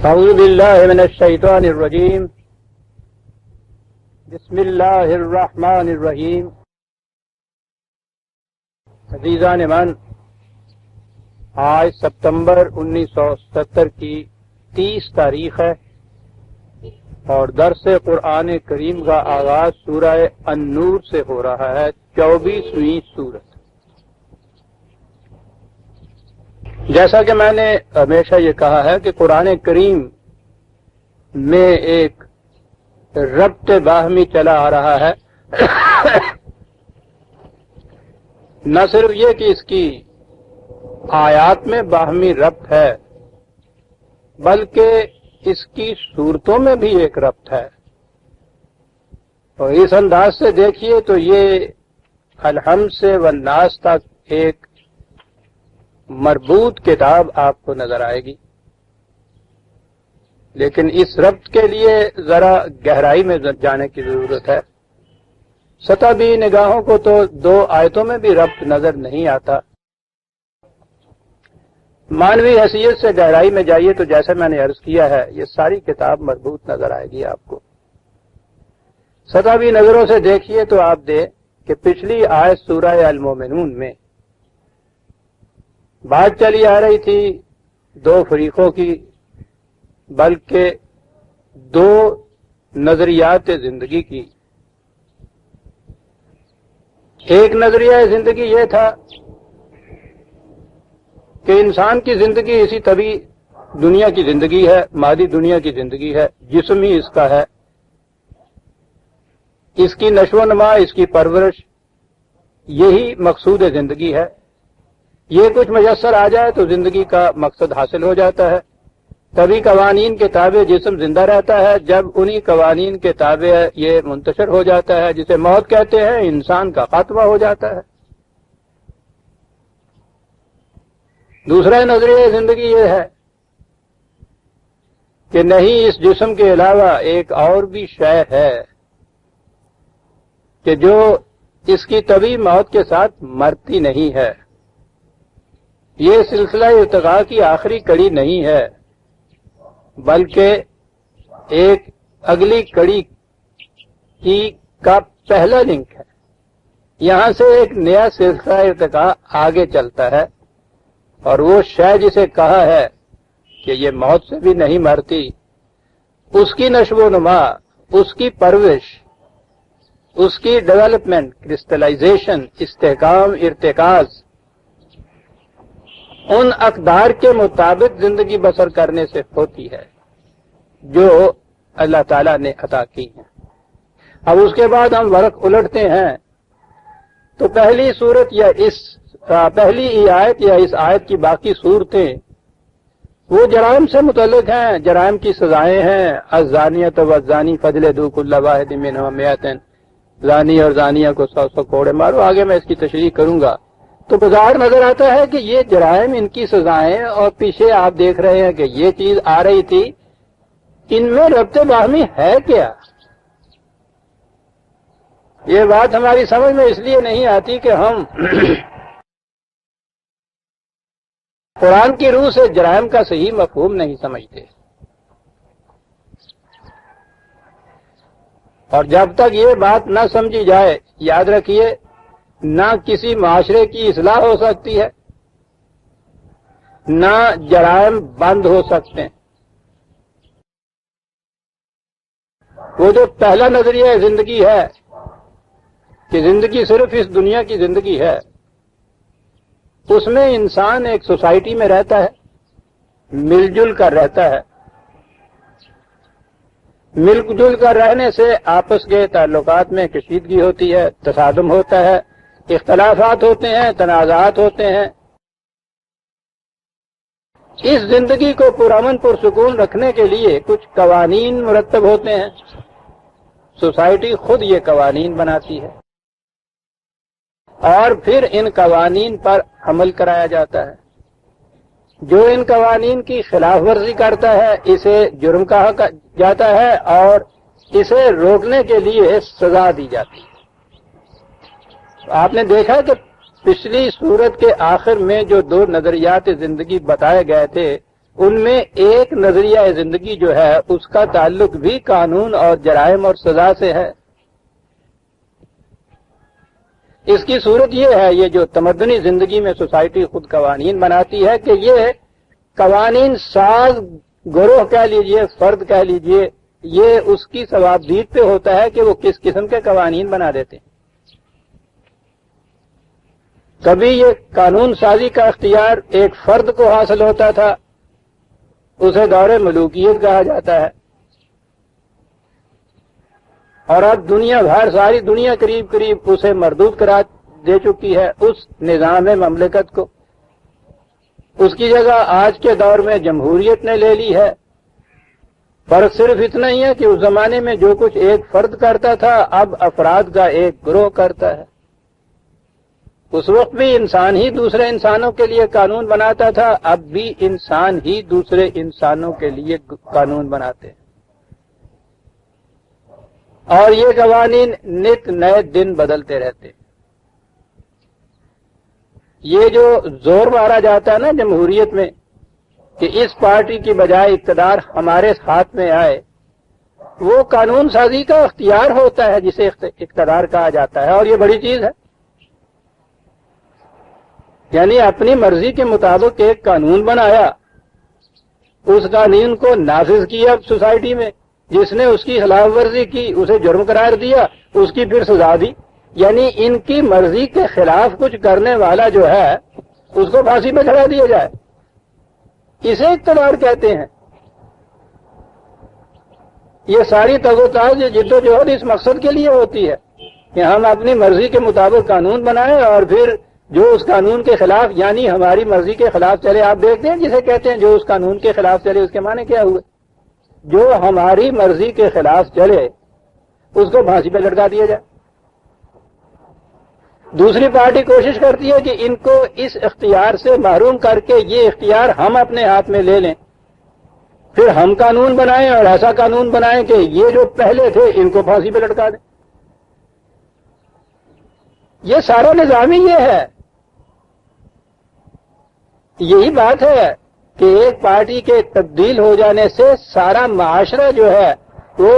اعوذ باللہ من الشیطان الرجیم بسم اللہ الرحمن الرحیم۔ عزیزان من، آج ستمبر 1970 کی 30 تاریخ ہے اور درس قرآن کریم کا آغاز سورہ النور سے ہو رہا ہے، 24ویں سورت۔ جیسا کہ میں نے ہمیشہ یہ کہا ہے کہ قرآن کریم میں ایک ربط باہمی چلا آ رہا ہے، نہ صرف یہ کہ اس کی آیات میں باہمی ربط ہے بلکہ اس کی صورتوں میں بھی ایک ربط ہے، اور اس انداز سے دیکھیے تو یہ الحمد سے والناس تک ایک مربوط کتاب آپ کو نظر آئے گی، لیکن اس ربط کے لیے ذرا گہرائی میں جانے کی ضرورت ہے۔ سطحی نگاہوں کو تو 2 آیتوں میں بھی ربط نظر نہیں آتا، مانوی حیثیت سے گہرائی میں جائیے تو جیسے میں نے عرض کیا ہے یہ ساری کتاب مربوط نظر آئے گی آپ کو۔ سطحی نظروں سے دیکھیے تو آپ دیں کہ پچھلی آیت سورہ المومنون میں بات چلی آ رہی تھی 2 فریقوں کی، بلکہ 2 نظریات زندگی کی۔ ایک نظریہ زندگی یہ تھا کہ انسان کی زندگی اسی طبعی دنیا کی زندگی ہے، مادی دنیا کی زندگی ہے، جسم ہی اس کا ہے، اس کی نشو و نما، اس کی پرورش، یہی مقصود زندگی ہے۔ یہ کچھ میسر آ جائے تو زندگی کا مقصد حاصل ہو جاتا ہے، تبھی قوانین کے تابع جسم زندہ رہتا ہے، جب انہی قوانین کے تابع یہ منتشر ہو جاتا ہے جسے موت کہتے ہیں، انسان کا خاتمہ ہو جاتا ہے۔ دوسرا نظریہ زندگی یہ ہے کہ نہیں، اس جسم کے علاوہ ایک اور بھی شے ہے کہ جو اس کی طبعی موت کے ساتھ مرتی نہیں ہے، یہ سلسلہ ارتقاء کی آخری کڑی نہیں ہے بلکہ ایک اگلی کڑی کا پہلا لنک ہے۔ یہاں سے ایک نیا سلسلہ ارتقاء آگے چلتا ہے، اور وہ شے جسے کہا ہے کہ یہ موت سے بھی نہیں مرتی، اس کی نشو و نما، اس کی پرورش، اس کی ڈیولپمنٹ، کرسٹلائزیشن، استحکام، ارتکاز، ان اقدار کے مطابق زندگی بسر کرنے سے ہوتی ہے جو اللہ تعالیٰ نے عطا کی ہیں۔ اب اس کے بعد ہم ورق الٹتے ہیں تو پہلی صورت یا پہلی آیت یا اس آیت کی باقی صورتیں وہ جرائم سے متعلق ہیں، جرائم کی سزائیں ہیں۔ الزانیۃ والزانی فاجلدوا کل واحد منہما 100، زانی اور زانیہ کو 100 کوڑے مارو۔ آگے میں اس کی تشریح کروں گا۔ تو بظاہر نظر آتا ہے کہ یہ جرائم، ان کی سزائیں، اور پیچھے آپ دیکھ رہے ہیں کہ یہ چیز آ رہی تھی، ان میں ربط باہمی ہے کیا؟ یہ بات ہماری سمجھ میں اس لیے نہیں آتی کہ ہم قرآن کی روح سے جرائم کا صحیح مفہوم نہیں سمجھتے، اور جب تک یہ بات نہ سمجھی جائے، یاد رکھیے، نہ کسی معاشرے کی اصلاح ہو سکتی ہے، نہ جرائم بند ہو سکتے ہیں۔ وہ جو پہلا نظریہ زندگی ہے کہ زندگی صرف اس دنیا کی زندگی ہے، اس میں انسان ایک سوسائٹی میں رہتا ہے، مل جل کر رہتا ہے۔ مل جل کر رہنے سے آپس کے تعلقات میں کشیدگی ہوتی ہے، تصادم ہوتا ہے، اختلافات ہوتے ہیں، تنازعات ہوتے ہیں۔ اس زندگی کو پرامن پرسکون رکھنے کے لیے کچھ قوانین مرتب ہوتے ہیں، سوسائٹی خود یہ قوانین بناتی ہے، اور پھر ان قوانین پر عمل کرایا جاتا ہے۔ جو ان قوانین کی خلاف ورزی کرتا ہے اسے جرم کہا جاتا ہے، اور اسے روکنے کے لیے سزا دی جاتی ہے۔ آپ نے دیکھا کہ پچھلی صورت کے آخر میں جو 2 نظریات زندگی بتائے گئے تھے، ان میں ایک نظریہ زندگی جو ہے اس کا تعلق بھی قانون اور جرائم اور سزا سے ہے۔ اس کی صورت یہ ہے، یہ جو تمدنی زندگی میں سوسائٹی خود قوانین بناتی ہے، کہ یہ قوانین ساز گروہ کہہ لیجئے، فرد کہہ لیجئے، یہ اس کی ثوابدید پہ ہوتا ہے کہ وہ کس قسم کے قوانین بنا دیتے ہیں۔ کبھی یہ قانون سازی کا اختیار ایک فرد کو حاصل ہوتا تھا، اسے دور ملوکیت کہا جاتا ہے، اور اب دنیا بھر، ساری دنیا قریب قریب اسے مردود قرار دے چکی ہے اس نظام مملکت کو۔ اس کی جگہ آج کے دور میں جمہوریت نے لے لی ہے۔ فرق صرف اتنا ہی ہے کہ اس زمانے میں جو کچھ ایک فرد کرتا تھا اب افراد کا ایک گروہ کرتا ہے۔ اس وقت بھی انسان ہی دوسرے انسانوں کے لیے قانون بناتا تھا، اب بھی انسان ہی دوسرے انسانوں کے لیے قانون بناتے ہیں، اور یہ قوانین نت نئے دن بدلتے رہتے ہیں۔ یہ جو زور مارا جاتا ہے نا جمہوریت میں کہ اس پارٹی کی بجائے اقتدار ہمارے ہاتھ میں آئے، وہ قانون سازی کا اختیار ہوتا ہے جسے اقتدار کہا جاتا ہے، اور یہ بڑی چیز ہے۔ یعنی اپنی مرضی کے مطابق ایک قانون بنایا، اس قانون کو نافذ کیا سوسائٹی میں، جس نے اس کی خلاف ورزی کی اسے جرم قرار دیا، اس کی پھر سزا دی۔ یعنی ان کی مرضی کے خلاف کچھ کرنے والا جو ہے اس کو پھانسی پہ چڑھا دیا جائے، اسے اقتدار کہتے ہیں۔ یہ ساری تگوتاز جد و جہد اس مقصد کے لیے ہوتی ہے کہ ہم اپنی مرضی کے مطابق قانون بنائیں، اور پھر جو اس قانون کے خلاف، یعنی ہماری مرضی کے خلاف چلے، آپ دیکھتے ہیں جسے کہتے ہیں جو اس قانون کے خلاف چلے، اس کے معنی کیا ہوئے؟ جو ہماری مرضی کے خلاف چلے اس کو پھانسی پہ لٹکا دیا جائے۔ دوسری پارٹی کوشش کرتی ہے کہ ان کو اس اختیار سے محروم کر کے یہ اختیار ہم اپنے ہاتھ میں لے لیں، پھر ہم قانون بنائیں اور ایسا قانون بنائیں کہ یہ جو پہلے تھے ان کو پھانسی پہ لٹکا دیں۔ یہ سارا نظام ہی یہ ہے۔ یہی بات ہے کہ ایک پارٹی کے تبدیل ہو جانے سے سارا معاشرہ جو ہے وہ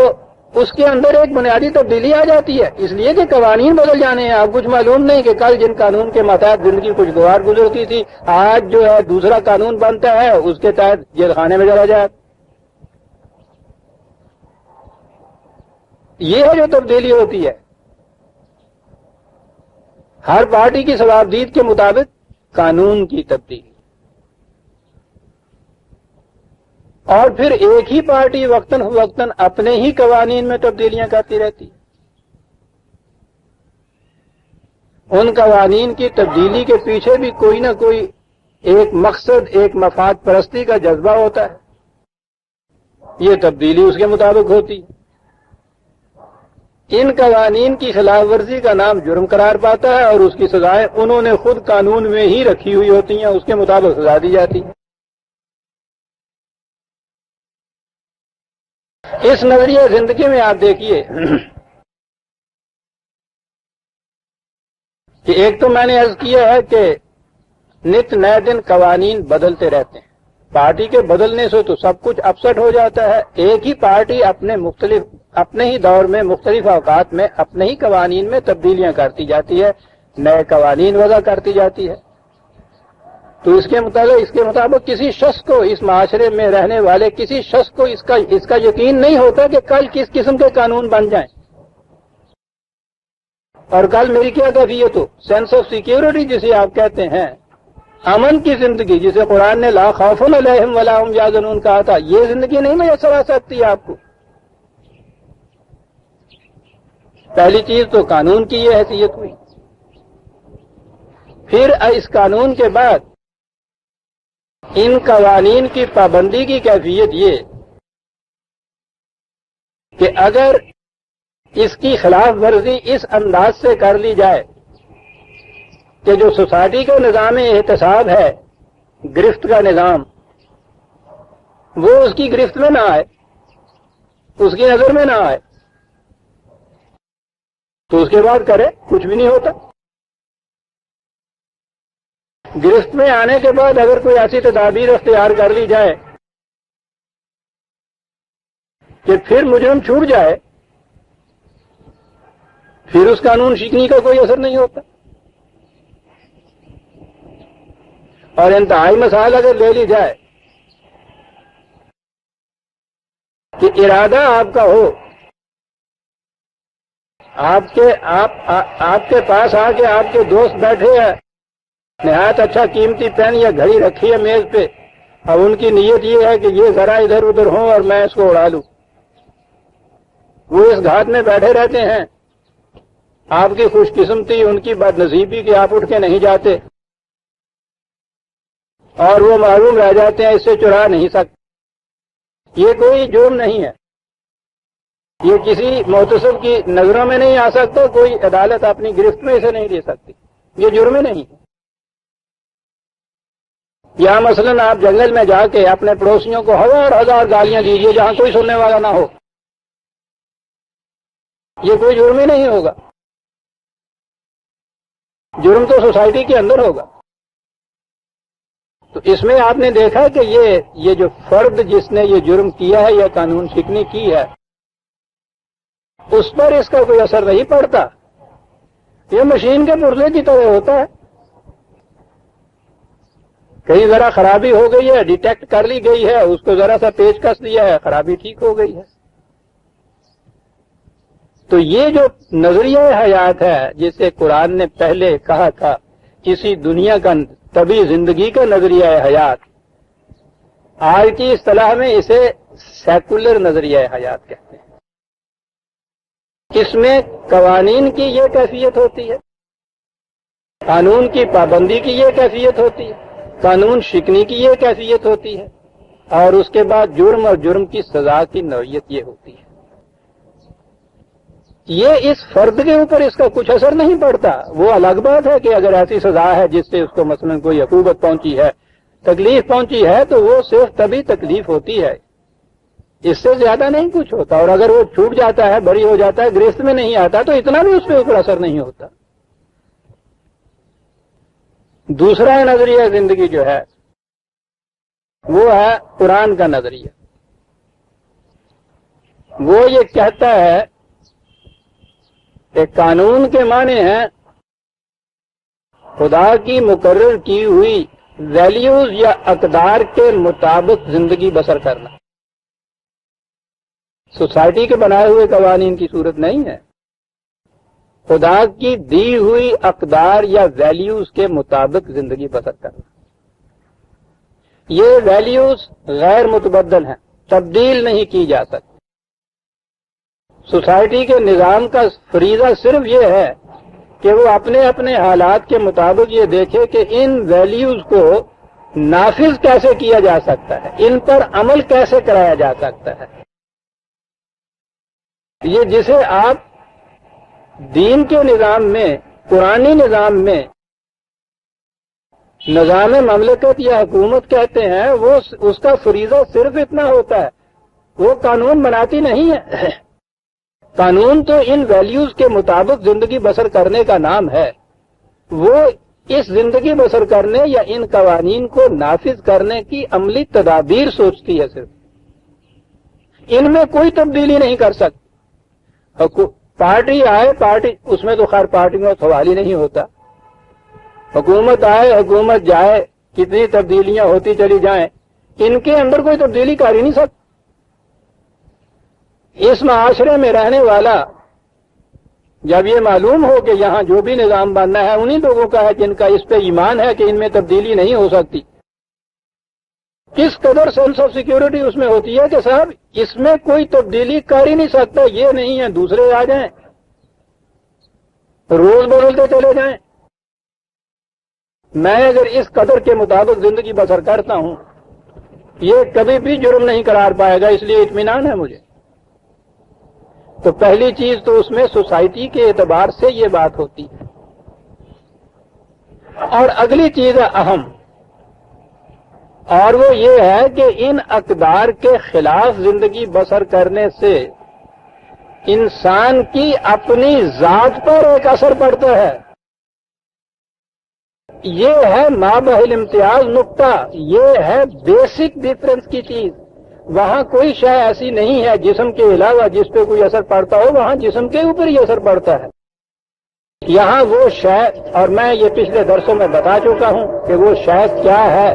اس کے اندر ایک بنیادی تبدیلی آ جاتی ہے، اس لیے کہ قوانین بدل جانے ہیں۔ آپ کچھ معلوم نہیں کہ کل جن قانون کے ماتحت زندگی خوشگوار گزرتی تھی، آج جو ہے دوسرا قانون بنتا ہے، اس کے تحت جیل خانے میں چلا جائے۔ یہ ہے جو تبدیلی ہوتی ہے، ہر پارٹی کی ثوابدید کے مطابق قانون کی تبدیلی۔ اور پھر ایک ہی پارٹی وقتاً فوقتاً اپنے ہی قوانین میں تبدیلیاں کرتی رہتی ہے۔ ان قوانین کی تبدیلی کے پیچھے بھی کوئی نہ کوئی ایک مقصد، ایک مفاد پرستی کا جذبہ ہوتا ہے۔ یہ تبدیلی اس کے مطابق ہوتی ہے۔ ان قوانین کی خلاف ورزی کا نام جرم قرار پاتا ہے، اور اس کی سزائیں انہوں نے خود قانون میں ہی رکھی ہوئی ہوتی ہیں، اس کے مطابق سزا دی جاتی ہے۔ اس نظریہ زندگی میں آپ دیکھیے کہ ایک تو میں نے عرض کیا ہے کہ نت نئے دن قوانین بدلتے رہتے ہیں۔ پارٹی کے بدلنے سے تو سب کچھ اپسٹ ہو جاتا ہے۔ ایک ہی پارٹی اپنے ہی دور میں مختلف اوقات میں اپنے ہی قوانین میں تبدیلیاں کرتی جاتی ہے، نئے قوانین وضع کرتی جاتی ہے۔ تو اس کے مطابق کسی شخص کو، اس معاشرے میں رہنے والے کسی شخص کو اس کا یقین نہیں ہوتا کہ کل کس قسم کے قانون بن جائیں، اور کل میری کیا کیفیت ہو۔ سینس آف سیکیورٹی جسے آپ کہتے ہیں، امن کی زندگی جسے قرآن نے لا خوف علیہم ولا هم یحزنون کہا تھا، یہ زندگی نہیں میسر آ سکتی آپ کو۔ پہلی چیز تو قانون کی یہ حیثیت ہوئی۔ پھر اس قانون کے بعد ان قوانین کی پابندی کی کیفیت یہ کہ اگر اس کی خلاف ورزی اس انداز سے کر لی جائے کہ جو سوسائٹی کا نظام احتساب ہے، گرفت کا نظام، وہ اس کی گرفت میں نہ آئے، اس کی نظر میں نہ آئے، تو اس کے بعد کرے کچھ بھی نہیں ہوتا۔ گرفت میں آنے کے بعد اگر کوئی ایسی تدابیر اختیار کر لی جائے کہ پھر مجرم چھوٹ جائے، پھر اس قانون شکنی کا کوئی اثر نہیں ہوتا، اور انتہائی مسائل اگر لے لی جائے کہ ارادہ آپ کا ہو، آپ کے پاس آ کے آپ کے دوست بیٹھے ہیں، نہایت اچھا قیمتی پین یا گھڑی رکھی ہے میز پہ، اب ان کی نیت یہ ہے کہ یہ ذرا ادھر ادھر ہوں اور میں اس کو اڑا لوں، وہ اس گھات میں بیٹھے رہتے ہیں، آپ کی خوش قسمتی، ان کی بد نصیبی کہ آپ اٹھ کے نہیں جاتے اور وہ معلوم رہ جاتے ہیں، اس سے چرا نہیں سکتے، یہ کوئی جرم نہیں ہے، یہ کسی محتسب کی نظروں میں نہیں آ سکتا، کوئی عدالت اپنی گرفت میں اسے نہیں لے سکتی، یہ جرم ہی نہیں ہے۔ یا مثلاً آپ جنگل میں جا کے اپنے پڑوسیوں کو ہزار گالیاں دیجیے جہاں کوئی سننے والا نہ ہو، یہ کوئی جرم ہی نہیں ہوگا، جرم تو سوسائٹی کے اندر ہوگا۔ تو اس میں آپ نے دیکھا کہ یہ جو فرد جس نے یہ جرم کیا ہے یا قانون شکنی کی ہے، اس پر اس کا کوئی اثر نہیں پڑتا، یہ مشین کے پرزے کی طرح ہوتا ہے، کہیں ذرا خرابی ہو گئی ہے، ڈیٹیکٹ کر لی گئی ہے، اس کو ذرا سا پیچ کس دیا ہے، خرابی ٹھیک ہو گئی ہے۔ تو یہ جو نظریہ حیات ہے جسے قرآن نے پہلے کہا تھا کسی دنیا کا طبی زندگی کا نظریہ حیات، آج کی اصطلاح میں اسے سیکولر نظریہ حیات کہتے ہیں۔ اس میں قوانین کی یہ کیفیت ہوتی ہے، قانون کی پابندی کی یہ کیفیت ہوتی ہے، قانون شکنی کی یہ کیفیت ہوتی ہے، اور اس کے بعد جرم اور جرم کی سزا کی نوعیت یہ ہوتی ہے۔ یہ اس فرد کے اوپر اس کا کچھ اثر نہیں پڑتا، وہ الگ بات ہے کہ اگر ایسی سزا ہے جس سے اس کو مثلا کوئی عقوبت پہنچی ہے، تکلیف پہنچی ہے، تو وہ صرف تبھی تکلیف ہوتی ہے، اس سے زیادہ نہیں کچھ ہوتا، اور اگر وہ چھوٹ جاتا ہے، بری ہو جاتا ہے، گرفت میں نہیں آتا، تو اتنا بھی اس کے اوپر اثر نہیں ہوتا۔ دوسرا نظریہ زندگی جو ہے وہ ہے قرآن کا نظریہ، وہ یہ کہتا ہے کہ قانون کے معنی ہیں خدا کی مقرر کی ہوئی ویلیوز یا اقدار کے مطابق زندگی بسر کرنا، سوسائٹی کے بنائے ہوئے قوانین کی صورت نہیں ہے، خدا کی دی ہوئی اقدار یا ویلیوز کے مطابق زندگی بسر کرنا۔ یہ ویلیوز غیر متبدل ہیں، تبدیل نہیں کی جا سکتی۔ سوسائٹی کے نظام کا فریضہ صرف یہ ہے کہ وہ اپنے اپنے حالات کے مطابق یہ دیکھے کہ ان ویلیوز کو نافذ کیسے کیا جا سکتا ہے، ان پر عمل کیسے کرایا جا سکتا ہے۔ یہ جسے آپ دین کے نظام میں، قرآنی نظام میں نظام مملکت یا حکومت کہتے ہیں، وہ اس کا فریضہ صرف اتنا ہوتا ہے، وہ قانون بناتی نہیں ہے، قانون تو ان ویلیوز کے مطابق زندگی بسر کرنے کا نام ہے، وہ اس زندگی بسر کرنے یا ان قوانین کو نافذ کرنے کی عملی تدابیر سوچتی ہے، صرف ان میں کوئی تبدیلی نہیں کر سکتی۔ پارٹی آئے، پارٹی اس میں تو خیر پارٹیوں کا سوال ہی نہیں ہوتا، حکومت آئے حکومت جائے، کتنی تبدیلیاں ہوتی چلی جائیں، ان کے اندر کوئی تبدیلی کر ہی نہیں سکتی۔ اس معاشرے میں رہنے والا جب یہ معلوم ہو کہ یہاں جو بھی نظام بننا ہے انہی لوگوں کا ہے جن کا اس پہ ایمان ہے کہ ان میں تبدیلی نہیں ہو سکتی، کس قدر سینس آف سیکیورٹی اس میں ہوتی ہے کہ صاحب اس میں کوئی تبدیلی کر ہی نہیں سکتا، یہ نہیں ہے دوسرے آ جائیں، روز بدلتے چلے جائیں، میں اگر اس قدر کے مطابق زندگی بسر کرتا ہوں یہ کبھی بھی جرم نہیں قرار پائے گا، اس لیے اطمینان ہے مجھے۔ تو پہلی چیز تو اس میں سوسائٹی کے اعتبار سے یہ بات ہوتی ہے، اور اگلی چیز ہے اہم، اور وہ یہ ہے کہ ان اقدار کے خلاف زندگی بسر کرنے سے انسان کی اپنی ذات پر ایک اثر پڑتا ہے، یہ ہے مابہل امتیاز نقطہ، یہ ہے بیسک ڈفرنس کی چیز۔ وہاں کوئی شے ایسی نہیں ہے جسم کے علاوہ جس پہ کوئی اثر پڑتا ہو، وہاں جسم کے اوپر ہی اثر پڑتا ہے۔ یہاں وہ شے، اور میں یہ پچھلے درسوں میں بتا چکا ہوں کہ وہ شے کیا ہے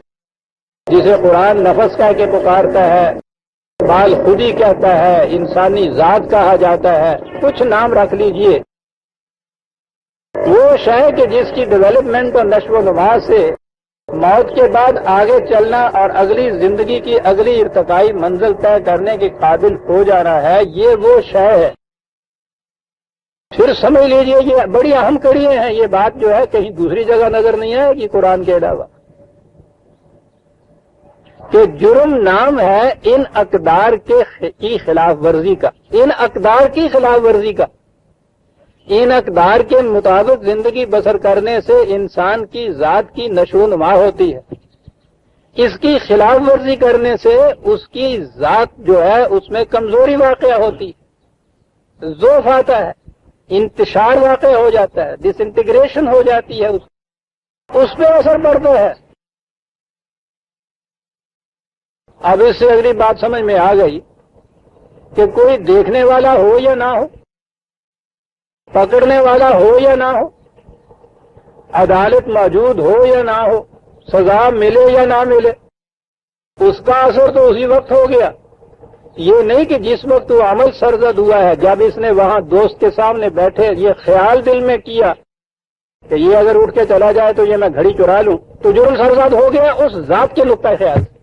جسے قرآن نفس کہہ کے پکارتا ہے، بال خودی کہتا ہے، انسانی ذات کہا جاتا ہے، کچھ نام رکھ لیجئے۔ وہ شے کہ جس کی ڈیولپمنٹ اور نشو و نما سے موت کے بعد آگے چلنا اور اگلی زندگی کی اگلی ارتقائی منزل طے کرنے کے قابل ہو جانا ہے، یہ وہ شے ہے۔ پھر سمجھ لیجئے یہ بڑی اہم کڑی ہیں، یہ بات جو ہے کہیں دوسری جگہ نظر نہیں آئے گی قرآن کے علاوہ، کہ جرم نام ہے ان اقدار کی خلاف ورزی کا، ان اقدار کی خلاف ورزی کا۔ ان اقدار کے مطابق زندگی بسر کرنے سے انسان کی ذات کی نشو و نما ہوتی ہے، اس کی خلاف ورزی کرنے سے اس کی ذات جو ہے اس میں کمزوری واقع ہوتی ہے، ضعف آتا ہے، انتشار واقع ہو جاتا ہے، ڈس انٹیگریشن ہو جاتی ہے، اس پہ اثر پڑتا ہے۔ اب اس سے اگلی بات سمجھ میں آ گئی کہ کوئی دیکھنے والا ہو یا نہ ہو، پکڑنے والا ہو یا نہ ہو، عدالت موجود ہو یا نہ ہو، سزا ملے یا نہ ملے، اس کا اثر تو اسی وقت ہو گیا۔ یہ نہیں کہ جس وقت وہ عمل سرزد ہوا ہے، جب اس نے وہاں دوست کے سامنے بیٹھے یہ خیال دل میں کیا کہ یہ اگر اٹھ کے چلا جائے تو یہ میں گھڑی چرا لوں، تو جرم سرزد ہو گیا اس ذات کے نقطۂ خیال سے۔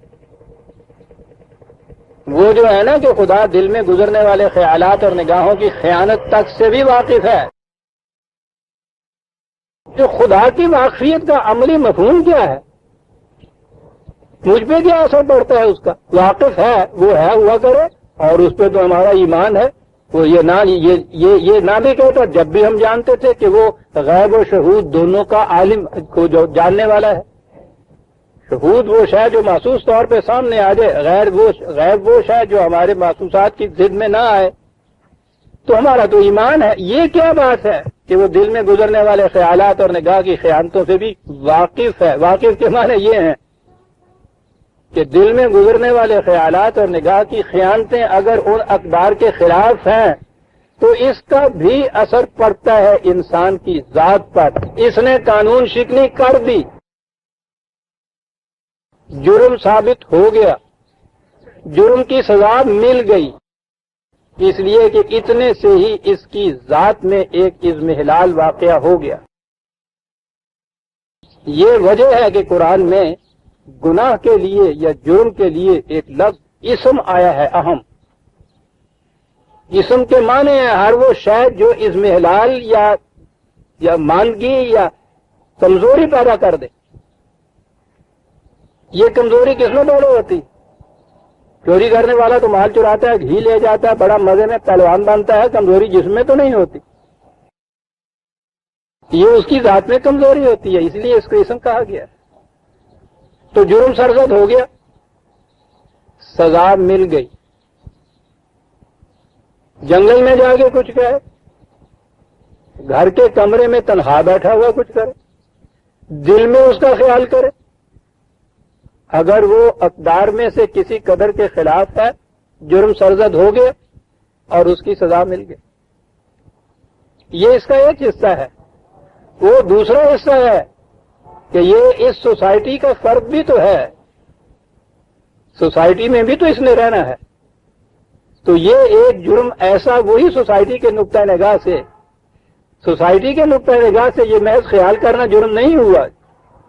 وہ جو ہے نا کہ خدا دل میں گزرنے والے خیالات اور نگاہوں کی خیانت تک سے بھی واقف ہے، جو خدا کی واقفیت کا عملی مفہوم کیا ہے، مجھ پہ کیا اثر پڑتا ہے اس کا، واقف ہے، وہ ہے ہوا کرے، اور اس پہ تو ہمارا ایمان ہے۔ وہ یہ نہ بھی کہتا جب بھی ہم جانتے تھے کہ وہ غیب و شہود دونوں کا عالم کو جو جاننے والا ہے۔ شہود وہ شے جو محسوس طور پہ سامنے آ جائے، غیب وہ شے جو ہمارے محسوسات کی ضد میں نہ آئے، تو ہمارا تو ایمان ہے۔ یہ کیا بات ہے کہ وہ دل میں گزرنے والے خیالات اور نگاہ کی خیانتوں سے بھی واقف ہے۔ واقف کے معنی یہ ہیں کہ دل میں گزرنے والے خیالات اور نگاہ کی خیانتیں اگر ان اقدار کے خلاف ہیں تو اس کا بھی اثر پڑتا ہے انسان کی ذات پر۔ اس نے قانون شکنی کر دی، جرم ثابت ہو گیا، جرم کی سزا مل گئی، اس لیے کہ اتنے سے ہی اس کی ذات میں ایک اضمحلال واقعہ ہو گیا۔ یہ وجہ ہے کہ قرآن میں گناہ کے لیے یا جرم کے لیے ایک لفظ اسم آیا ہے، اہم۔ اسم کے معنی ہے ہر وہ شے جو اضمحلال یا ماندگی یا کمزوری پیدا کر دے۔ یہ کمزوری کس میں پیدا ہوتی؟ چوری کرنے والا تو مال چراتا ہے، گھی لے جاتا ہے، بڑا مزے میں پہلوان بنتا ہے، کمزوری جس میں تو نہیں ہوتی، یہ اس کی ذات میں کمزوری ہوتی ہے، اس لیے اس کو اسم کہا گیا۔ تو جرم سرزد ہو گیا، سزا مل گئی، جنگل میں جا کے کچھ کہے، گھر کے کمرے میں تنہا بیٹھا ہوا کچھ کرے، دل میں اس کا خیال کرے، اگر وہ اقدار میں سے کسی قدر کے خلاف ہے، جرم سرزد ہو گیا اور اس کی سزا مل گئی۔ یہ اس کا ایک حصہ ہے۔ وہ دوسرا حصہ ہے کہ یہ اس سوسائٹی کا فرد بھی تو ہے، سوسائٹی میں بھی تو اس نے رہنا ہے، تو یہ ایک جرم ایسا وہی سوسائٹی کے نقطۂ نگاہ سے، سوسائٹی کے نقطۂ نگاہ سے یہ محض خیال کرنا جرم نہیں ہوا،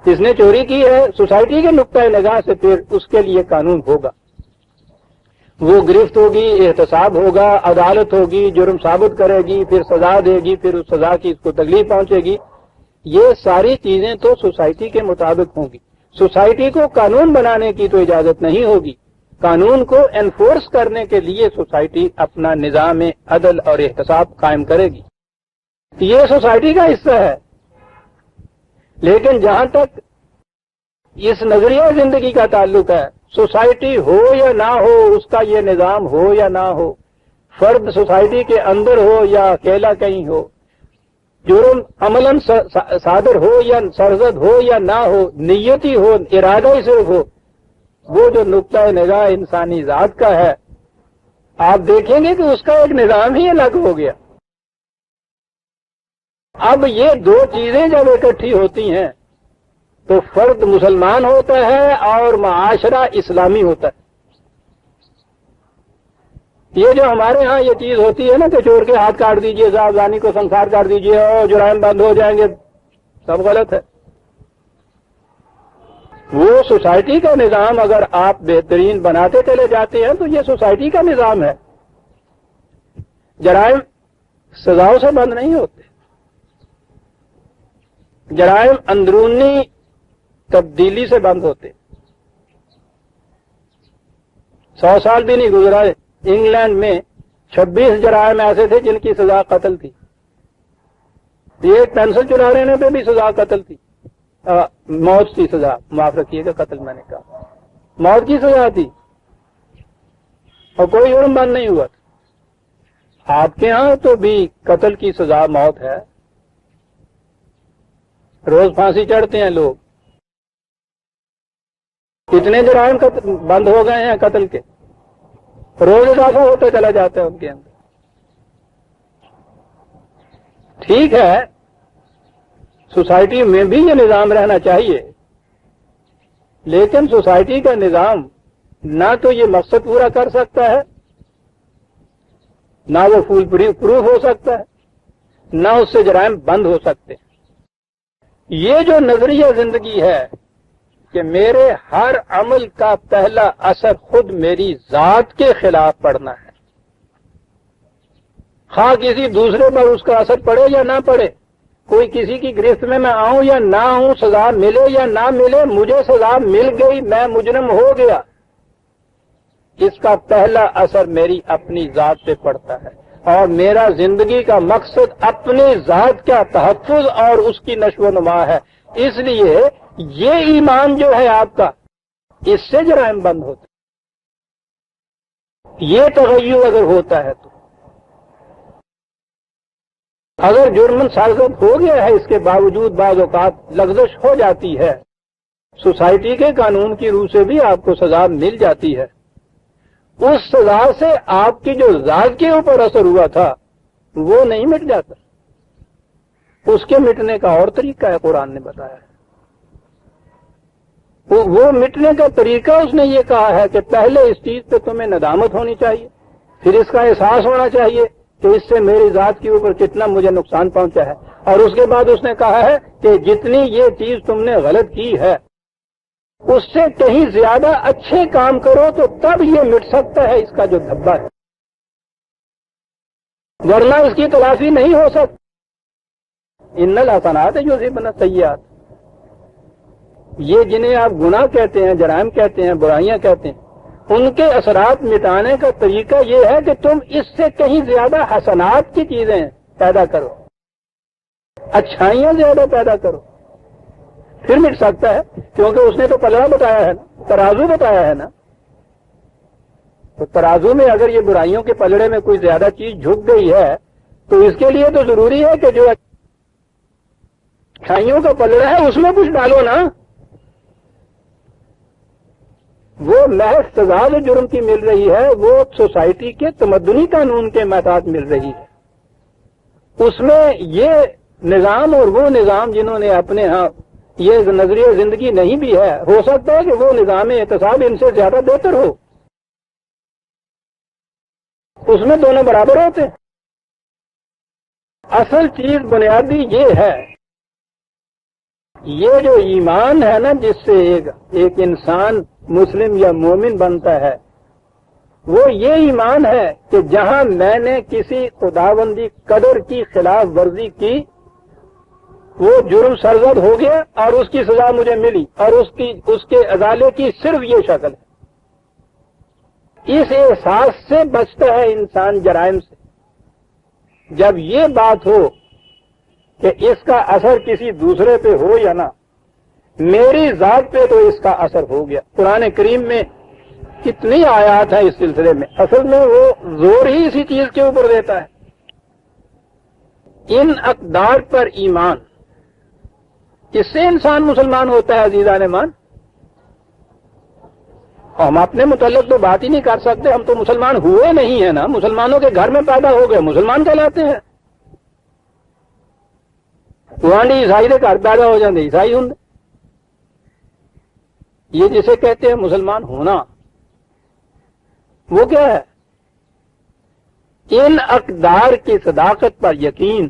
جس نے چوری کی ہے سوسائٹی کے نقطۂ نگاہ سے پھر اس کے لیے قانون ہوگا، وہ گرفت ہوگی، احتساب ہوگا، عدالت ہوگی، جرم ثابت کرے گی، پھر سزا دے گی، پھر اس سزا کی اس کو تکلیف پہنچے گی۔ یہ ساری چیزیں تو سوسائٹی کے مطابق ہوں گی۔ سوسائٹی کو قانون بنانے کی تو اجازت نہیں ہوگی، قانون کو انفورس کرنے کے لیے سوسائٹی اپنا نظام عدل اور احتساب قائم کرے گی، یہ سوسائٹی کا حصہ ہے۔ لیکن جہاں تک اس نظریہ زندگی کا تعلق ہے، سوسائٹی ہو یا نہ ہو، اس کا یہ نظام ہو یا نہ ہو، فرد سوسائٹی کے اندر ہو یا اکیلا کہیں ہو، جرم عملاً صادر ہو یا سرزد ہو یا نہ ہو، نیتی ہو، ارادہ ہی صرف ہو، وہ جو نقطۂ نگاہ انسانی ذات کا ہے، آپ دیکھیں گے کہ اس کا ایک نظام ہی الگ ہو گیا۔ اب یہ دو چیزیں جب اکٹھی ہوتی ہیں تو فرد مسلمان ہوتا ہے اور معاشرہ اسلامی ہوتا ہے۔ یہ جو ہمارے ہاں یہ چیز ہوتی ہے نا کہ چور کے ہاتھ کاٹ دیجئے، صاحب زانی کو سنسار کر دیجئے اور جرائم بند ہو جائیں گے، سب غلط ہے۔ وہ سوسائٹی کا نظام اگر آپ بہترین بناتے چلے جاتے ہیں تو یہ سوسائٹی کا نظام ہے۔ جرائم سزاؤں سے بند نہیں ہوتے، جرائم اندرونی تبدیلی سے بند ہوتے۔ 100 سال بھی نہیں گزرا، انگلینڈ میں 26 جرائم ایسے تھے جن کی سزا قتل تھی۔ ایک پینسل چلا لینے پہ بھی سزا قتل تھی، موت کی سزا، معاف رکھیے گا قتل میں نے کہا، موت کی سزا تھی اور کوئی جرم بند نہیں ہوا تھا۔ آپ کے ہاں تو بھی قتل کی سزا موت ہے، روز پھانسی چڑھتے ہیں لوگ، کتنے جرائم بند ہو گئے ہیں قتل کے، روز اضافہ ہوتا چلا جاتا ہے ان کے اندر۔ ٹھیک ہے، سوسائٹی میں بھی یہ نظام رہنا چاہیے، لیکن سوسائٹی کا نظام نہ تو یہ مقصد پورا کر سکتا ہے، نہ وہ فول پروف ہو سکتا ہے، نہ اس سے جرائم بند ہو سکتے۔ یہ جو نظریہ زندگی ہے کہ میرے ہر عمل کا پہلا اثر خود میری ذات کے خلاف پڑنا ہے، خواہ کسی دوسرے پر اس کا اثر پڑے یا نہ پڑے، کوئی کسی کی گرفت میں آؤں یا نہ آؤں، سزا ملے یا نہ ملے، مجھے سزا مل گئی، میں مجرم ہو گیا، اس کا پہلا اثر میری اپنی ذات پہ پڑتا ہے، اور میرا زندگی کا مقصد اپنی ذات کا تحفظ اور اس کی نشو و نما ہے۔ اس لیے یہ ایمان جو ہے آپ کا، اس سے جرائم بند ہوتے، یہ تغیر اگر ہوتا ہے تو۔ اگر جرم سرزد ہو گیا ہے، اس کے باوجود بعض اوقات لغزش ہو جاتی ہے، سوسائٹی کے قانون کی روح سے بھی آپ کو سزا مل جاتی ہے، اس سزا سے آپ کی جو ذات کے اوپر اثر ہوا تھا وہ نہیں مٹ جاتا، اس کے مٹنے کا اور طریقہ ہے، قرآن نے بتایا ہے۔ وہ مٹنے کا طریقہ اس نے یہ کہا ہے کہ پہلے اس چیز پہ تمہیں ندامت ہونی چاہیے، پھر اس کا احساس ہونا چاہیے کہ اس سے میری ذات کے اوپر کتنا مجھے نقصان پہنچا ہے، اور اس کے بعد اس نے کہا ہے کہ جتنی یہ چیز تم نے غلط کی ہے اس سے کہیں زیادہ اچھے کام کرو تو تب یہ مٹ سکتا ہے اس کا جو دھبا ہے، ورنہ اس کی تلافی نہیں ہو سکتی۔ ان الحسنات یذہبن السیئات، یہ جنہیں آپ گناہ کہتے ہیں، جرائم کہتے ہیں، برائیاں کہتے ہیں، ان کے اثرات مٹانے کا طریقہ یہ ہے کہ تم اس سے کہیں زیادہ حسنات کی چیزیں پیدا کرو، اچھائیاں زیادہ پیدا کرو، پھر مٹ سکتا ہے، کیونکہ اس نے تو پلڑا بتایا ہے نا، ترازو بتایا ہے نا۔ تو ترازو میں اگر یہ برائیوں کے پلڑے میں کوئی زیادہ چیز جھک گئی ہے تو اس کے لیے تو ضروری ہے کہ جو اچھائیوں کا پلڑا ہے اس میں کچھ ڈالو نا۔ وہ محض سزا جو جرم کی مل رہی ہے وہ سوسائٹی کے تمدنی قانون کے محتاط مل رہی ہے، اس میں یہ نظام اور وہ نظام جنہوں نے اپنے ہاں یہ نظریہ زندگی نہیں بھی ہے، ہو سکتا ہے کہ وہ نظام احتساب ان سے زیادہ بہتر ہو، اس میں دونوں برابر ہوتے ہیں۔ اصل چیز بنیادی یہ ہے، یہ جو ایمان ہے نا جس سے ایک انسان مسلم یا مومن بنتا ہے، وہ یہ ایمان ہے کہ جہاں میں نے کسی خداوندی قدر کی خلاف ورزی کی، وہ جرم سرزد ہو گیا اور اس کی سزا مجھے ملی، اور اس کے ازالے کی صرف یہ شکل ہے۔ اس احساس سے بچتا ہے انسان جرائم سے، جب یہ بات ہو کہ اس کا اثر کسی دوسرے پہ ہو یا نہ، میری ذات پہ تو اس کا اثر ہو گیا۔ قرآن کریم میں کتنی آیات ہیں اس سلسلے میں، اصل میں وہ زور ہی اسی چیز کے اوپر دیتا ہے ان اقدار پر ایمان، اس سے انسان مسلمان ہوتا ہے عزیزان ایمان. ہم اپنے متعلق تو بات ہی نہیں کر سکتے، ہم تو مسلمان ہوئے نہیں ہیں نا، مسلمانوں کے گھر میں پیدا ہو گئے مسلمان کہلاتے ہیں. گوانڈی عیسائی کے گھر پیدا ہو جاتے عیسائی ہوں. یہ جسے کہتے ہیں مسلمان ہونا، وہ کیا ہے؟ ان اقدار کی صداقت پر یقین،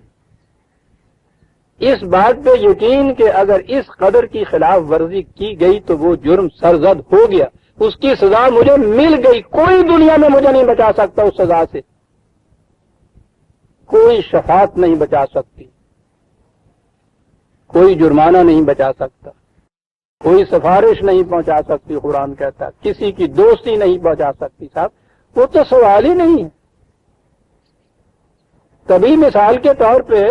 اس بات پہ یقین کہ اگر اس قدر کی خلاف ورزی کی گئی تو وہ جرم سرزد ہو گیا، اس کی سزا مجھے مل گئی، کوئی دنیا میں مجھے نہیں بچا سکتا اس سزا سے، کوئی شفاعت نہیں بچا سکتی، کوئی جرمانہ نہیں بچا سکتا، کوئی سفارش نہیں پہنچا سکتی. قرآن کہتا کسی کی دوستی نہیں پہنچا سکتی. صاحب وہ تو سوال ہی نہیں ہے. کبھی مثال کے طور پہ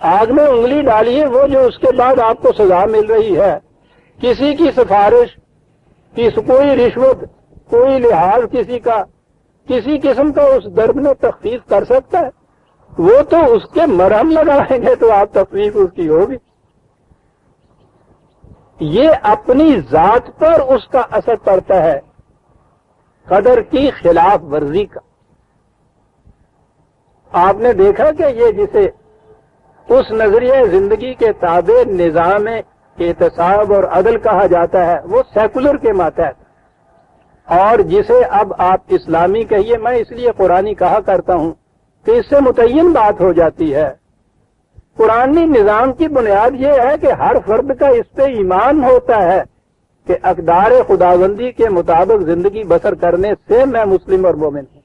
آگ میں انگلی ڈالیے، وہ جو اس کے بعد آپ کو سزا مل رہی ہے، کسی کی سفارش، کوئی رشوت، کوئی لحاظ کسی کا، کسی قسم کا اس درد میں تخفیف کر سکتا ہے؟ وہ تو اس کے مرہم لگائیں گے تو آپ تخفیف اس کی ہوگی. یہ اپنی ذات پر اس کا اثر پڑتا ہے قدر کی خلاف ورزی کا. آپ نے دیکھا کہ یہ جسے اس نظریہ زندگی کے تابع نظام احتساب اور عدل کہا جاتا ہے وہ سیکولر کے ماتحت، اور جسے اب آپ اسلامی کہیے، میں اس لیے قرآنی کہا کرتا ہوں کہ اس سے متعین بات ہو جاتی ہے. قرآنی نظام کی بنیاد یہ ہے کہ ہر فرد کا اس پہ ایمان ہوتا ہے کہ اقدار خداوندی کے مطابق زندگی بسر کرنے سے میں مسلم اور مومن ہوں.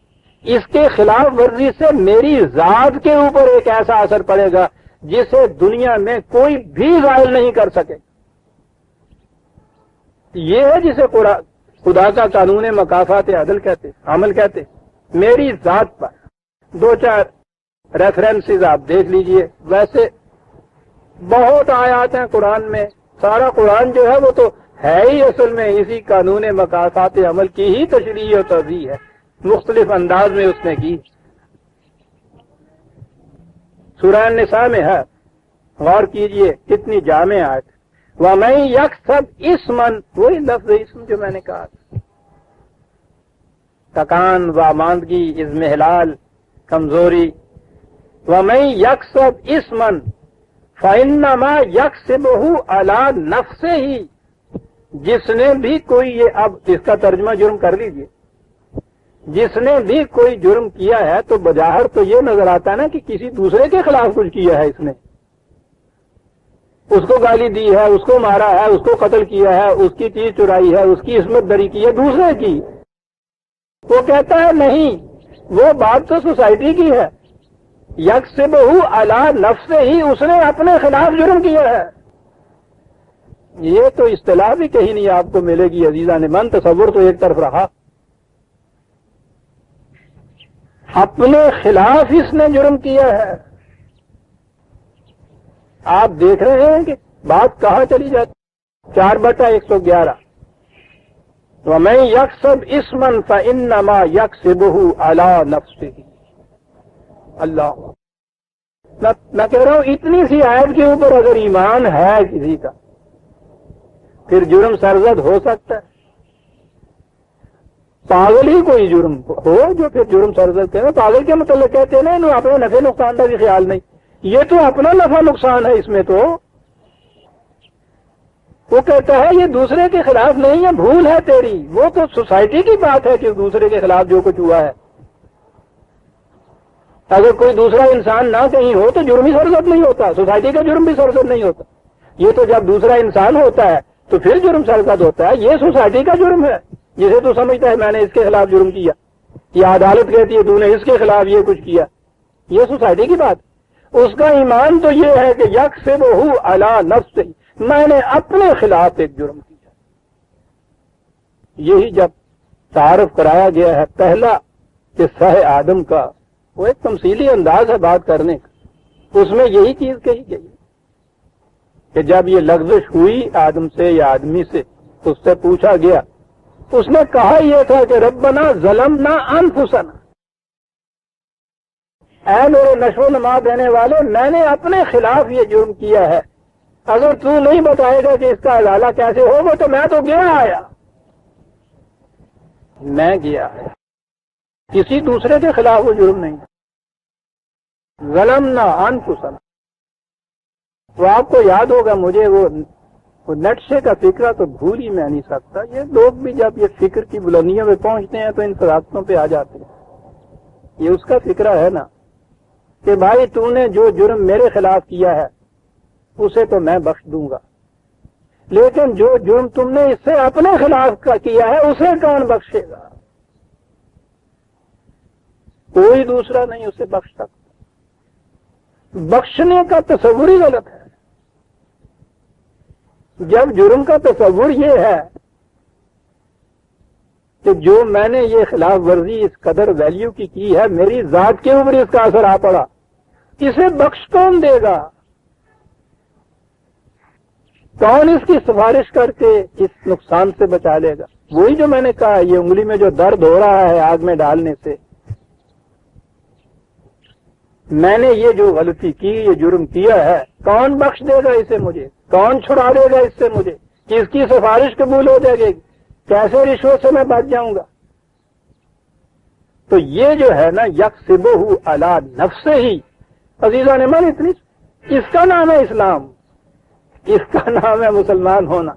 اس کے خلاف ورزی سے میری ذات کے اوپر ایک ایسا اثر پڑے گا جسے دنیا میں کوئی بھی زائل نہیں کر سکے. یہ ہے جسے خدا کا قانون مکافات عدل کہتے، عمل کہتے. میری ذات پر دو چار ریفرنسز آپ دیکھ لیجئے. ویسے بہت آیات ہیں قرآن میں، سارا قرآن جو ہے وہ تو ہے ہی اصل میں اسی قانون مکافات عمل کی ہی تشریح و توضیح ہے، مختلف انداز میں اس نے کی. سورہ النساء میں ہے، غور کیجئے کتنی جامع آیت. وَمَن يَكْسَبْ اسْمًا، وہی لفظ اسم جو میں نے کہا، تکان، واماندگی، اضمحلال، کمزوری. وَمَن يَكْسَبْ اسْمًا فَإِنَّمَا يَكْسِبُهُ عَلَى نَفْسِهِ، جس نے بھی کوئی، یہ اب اس کا ترجمہ جرم کر لیجئے، جس نے بھی کوئی جرم کیا ہے تو بظاہر تو یہ نظر آتا ہے نا کہ کسی دوسرے کے خلاف کچھ کیا ہے. اس نے اس کو گالی دی ہے، اس کو مارا ہے، اس کو قتل کیا ہے، اس کی چیز چرائی ہے، اس کی عصمت دری کی ہے دوسرے کی. وہ کہتا ہے نہیں، وہ بات تو سوسائٹی کی ہے. یکسبہ علی نفسہ ہی، اس نے اپنے خلاف جرم کیا ہے. یہ تو اصطلاح بھی کہیں نہیں آپ کو ملے گی عزیزان من. تصور تو ایک طرف رہا، اپنے خلاف اس نے جرم کیا ہے. آپ دیکھ رہے ہیں کہ بات کہاں چلی جاتی. 4/111 وَمَن يَكْسَبْ اسْمًا فَإِنَّمَا يَكْسِبُهُ عَلَى نَفْسِهِ. اللہ، میں کہہ رہا ہوں اتنی سی آیت کے اوپر اگر ایمان ہے کسی کا پھر جرم سرزد ہو سکتا ہے. پاگل ہی کوئی جرم ہو جو پھر جرم سرزد کرے. پاگل کے متعلق کہتے ہیں نا انہوں اپنے نفع نقصان کا بھی خیال نہیں. یہ تو اپنا نفع نقصان ہے اس میں. تو وہ کہتا ہے یہ دوسرے کے خلاف نہیں ہے، بھول ہے تیری. وہ تو سوسائٹی کی بات ہے کہ دوسرے کے خلاف جو کچھ ہوا ہے. اگر کوئی دوسرا انسان نہ کہیں ہو تو جرم ہی سرزد نہیں ہوتا، سوسائٹی کا جرم بھی سرزد نہیں ہوتا. یہ تو جب دوسرا انسان ہوتا ہے تو پھر جرم سرزد ہوتا ہے. یہ سوسائٹی کا جرم ہے جسے تو سمجھتا ہے میں نے اس کے خلاف جرم کیا، یا عدالت کہتی ہے تو نے اس کے خلاف یہ کچھ کیا. یہ سوسائٹی کی بات. اس کا ایمان تو یہ ہے کہ یکسبہ علی نفسہ، میں نے اپنے خلاف ایک جرم کیا. یہی جب تعارف کرایا گیا ہے پہلا قصہ آدم کا، وہ ایک تمثیلی انداز ہے بات کرنے کا، اس میں یہی چیز کہی گئی کہ جب یہ لغزش ہوئی آدم سے یا آدمی سے، اس سے پوچھا گیا، اس نے کہا یہ تھا کہ ربنا ظلمنا انفسنا، اے میرے نشو نما دینے والے، میں نے اپنے خلاف یہ جرم کیا ہے، اگر تو نہیں بتائے گا کہ اس کا ازالہ کیسے ہوگا تو میں تو گیا آیا، میں گیا آیا، کسی دوسرے کے خلاف وہ جرم نہیں ہے۔ ظلمنا انفسنا، تو آپ کو یاد ہوگا، مجھے وہ نٹشے کا فکرہ تو بھول ہی میں نہیں سکتا۔ یہ لوگ بھی جب یہ فکر کی بلندیوں میں پہنچتے ہیں تو ان فراستوں پہ آ جاتے ہیں۔ یہ اس کا فکرہ ہے نا کہ بھائی تو نے جو جرم میرے خلاف کیا ہے اسے تو میں بخش دوں گا، لیکن جو جرم تم نے اس سے اپنے خلاف کا کیا ہے اسے کون بخشے گا؟ کوئی دوسرا نہیں اسے بخش سکتا۔ بخشنے کا تصور ہی غلط ہے۔ جب جرم کا تصور یہ ہے کہ جو میں نے یہ خلاف ورزی اس قدر ویلیو کی ہے، میری ذات کے اوپر اس کا اثر آ پڑا، اسے بخش کون دے گا؟ کون اس کی سفارش کر کے اس نقصان سے بچا لے گا؟ وہی جو میں نے کہا، یہ انگلی میں جو درد ہو رہا ہے آگ میں ڈالنے سے، میں نے یہ جو غلطی کی، یہ جرم کیا ہے، کون بخش دے گا اسے مجھے؟ کون چھڑا دے گا اس سے مجھے کہ اس کی سفارش قبول ہو جائے گی؟ کیسے رشوت سے میں بچ جاؤں گا؟ تو یہ جو ہے نا، یکسبہ علی نفسہ ہی، عزیزان من، اتنی اس کا نام ہے اسلام، اس کا نام ہے مسلمان ہونا۔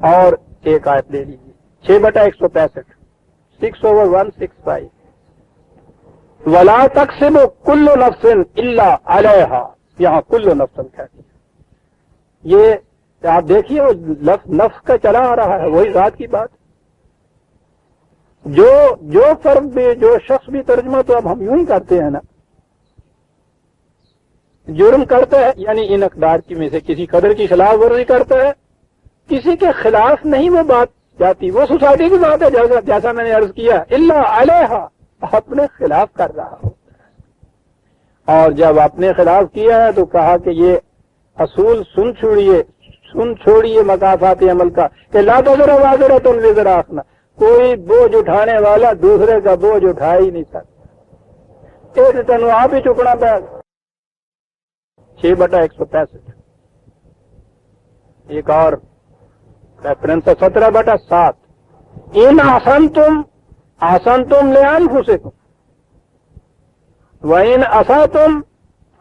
اور ایک آیت لے لیجیے، 6/165، 6/165، وَلَا تَكْسِبُ كُلُّ نَفْسٍ إِلَّا عَلَيْهَا، یہاں کل نفس کہتی ہے۔ یہ آپ دیکھیے، وہ لفظ نفس کا چلا آ رہا ہے، وہی ذات کی بات۔ جو فرد بھی، جو شخص بھی ترجمہ تو اب ہم یوں ہی کرتے ہیں نا، جرم کرتا ہے یعنی ان اقدار کی میں سے کسی قدر کی خلاف ورزی کرتا ہے، کسی کے خلاف نہیں وہ بات جاتی، وہ سوسائٹی کی بات ہے، جیسا میں نے عرض کیا، الا علیہا، اپنے خلاف کر رہا ہوتا ہے۔ اور جب اپنے خلاف کیا ہے تو کہا کہ یہ اصول سن چھوڑیے مقافات عمل کا، کہ لا تزر وازرۃ وزر اخرى، کوئی بوجھ اٹھانے والا دوسرے کا بوجھ اٹھا ہی نہیں سکتا، ایک تنو آپ ہی چکنا پڑے۔ 6/165، ایک اور ریفرنس 17/7، ان احسنتم لانفسکم وان اسأتم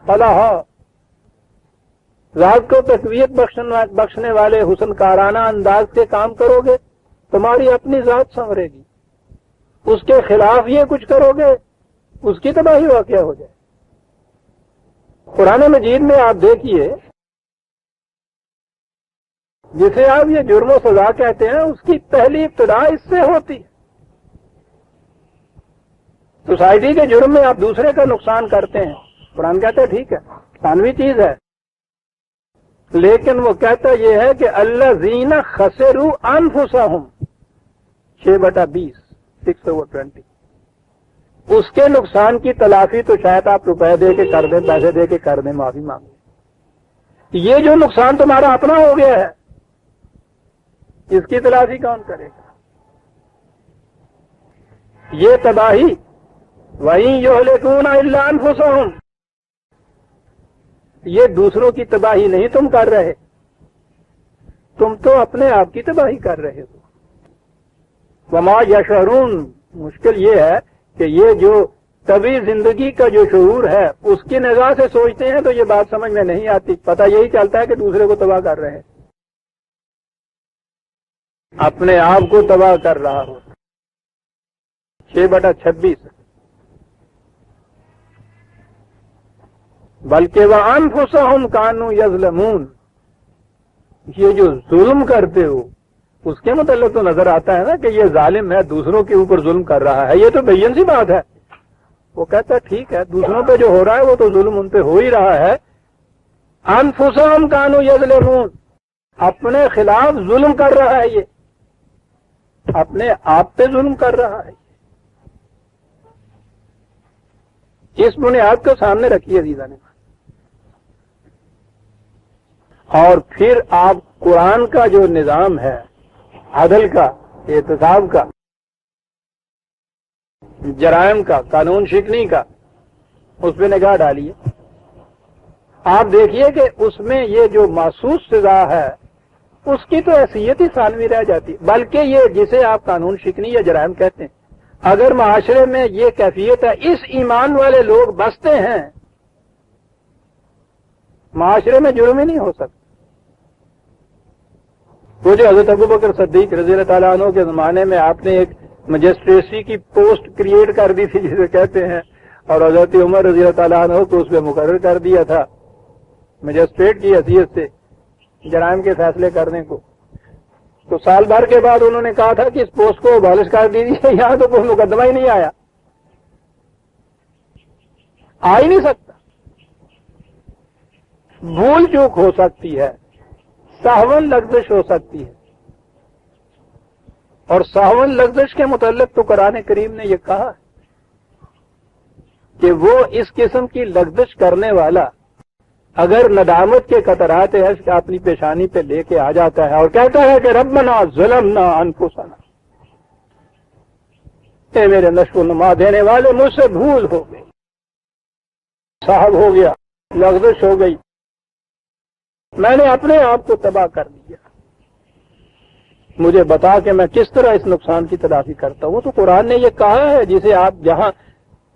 فلہا، ذات کو تقویت بخشنے والے حسن کارانہ انداز سے کام کرو گے تمہاری اپنی ذات سنورے گی، اس کے خلاف یہ کچھ کرو گے اس کی تباہی واقع ہو جائے۔ قرآن مجید میں آپ دیکھیے، جسے آپ یہ جرم و سزا کہتے ہیں، اس کی پہلی ابتدا اس سے ہوتی ہے۔ سوسائٹی کے جرم میں آپ دوسرے کا نقصان کرتے ہیں، قرآن کہتا ہے ٹھیک ہے، ثانوی چیز ہے، لیکن وہ کہتا یہ ہے کہ الذین خسروا انفسہم، 6/20، 6/20، اس کے نقصان کی تلافی تو شاید آپ روپے دے کے کر دیں، پیسے دے کے کر دیں، معافی مانگیں۔ یہ جو نقصان تمہارا اپنا ہو گیا ہے، اس کی تلافی کون کرے گا؟ یہ تباہی، وَإِن يُهْلِكُونَ إِلَّا أَنفُسَهُمْ، یہ دوسروں کی تباہی نہیں تم کر رہے، تم تو اپنے آپ کی تباہی کر رہے ہو۔ وَمَا يَشْعُرُونَ، مشکل یہ ہے کہ یہ جو طبی زندگی کا جو شعور ہے اس کی نگاہ سے سوچتے ہیں تو یہ بات سمجھ میں نہیں آتی، پتہ یہی چلتا ہے کہ دوسرے کو تباہ کر رہے ہیں، اپنے آپ کو تباہ کر رہا ہو۔ 6/26، بلکہ وَأَنفُسَهُمْ كَانُوا يَظْلِمُونَ، یہ جو ظلم کرتے ہو اس کے متعلق تو نظر آتا ہے نا کہ یہ ظالم ہے، دوسروں کے اوپر ظلم کر رہا ہے، یہ تو بین سی بات ہے۔ وہ کہتا ہے ٹھیک ہے، دوسروں پہ جو ہو رہا ہے وہ تو ظلم ان پہ ہو ہی رہا ہے۔ انفسہم کانوا یظلمون، اپنے خلاف ظلم کر رہا ہے، یہ اپنے آپ پہ ظلم کر رہا ہے۔ اس بنیاد کو سامنے رکھیے عزیزان، اور پھر آپ قرآن کا جو نظام ہے عدل کا، احتساب کا، جرائم کا، قانون شکنی کا، اس پہ نگاہ ڈالیے، آپ دیکھیے کہ اس میں یہ جو محسوس سزا ہے اس کی تو حیثیت ہی ثانوی رہ جاتی، بلکہ یہ جسے آپ قانون شکنی یا جرائم کہتے ہیں، اگر معاشرے میں یہ کیفیت ہے، اس ایمان والے لوگ بستے ہیں، معاشرے میں جرم ہی نہیں ہو سکتا۔ وہ جو حضرت ابوبکر صدیق رضی اللہ تعالیٰ عنہ کے زمانے میں آپ نے ایک مجسٹریسی کی پوسٹ کریٹ کر دی تھی جسے کہتے ہیں، اور حضرت عمر رضی اللہ تعالیٰ عنہ کو اس پہ مقرر کر دیا تھا مجسٹریٹ کی حیثیت سے جرائم کے فیصلے کرنے کو، تو سال بھر کے بعد انہوں نے کہا تھا کہ اس پوسٹ کو ابالش کر دیجیے، یہاں تو کوئی مقدمہ ہی نہیں آیا، آ ہی نہیں سکتا۔ بھول چوک ہو سکتی ہے، سہون لغزش ہو سکتی ہے، اور سہون لغزش کے متعلق تو قرآن کریم نے یہ کہا کہ وہ اس قسم کی لغزش کرنے والا اگر ندامت کے قطرات عشق اپنی پیشانی پہ لے کے آ جاتا ہے اور کہتا ہے کہ ربنا ظلمنا انفسنا، اے میرے نشو و نما دینے والے مجھ سے بھول ہو گئی، صاحب ہو گیا، لغزش ہو گئی، میں نے اپنے آپ کو تباہ کر دیا، مجھے بتا کہ میں کس طرح اس نقصان کی تلافی کرتا ہوں۔ تو قرآن نے یہ کہا ہے، جسے آپ جہاں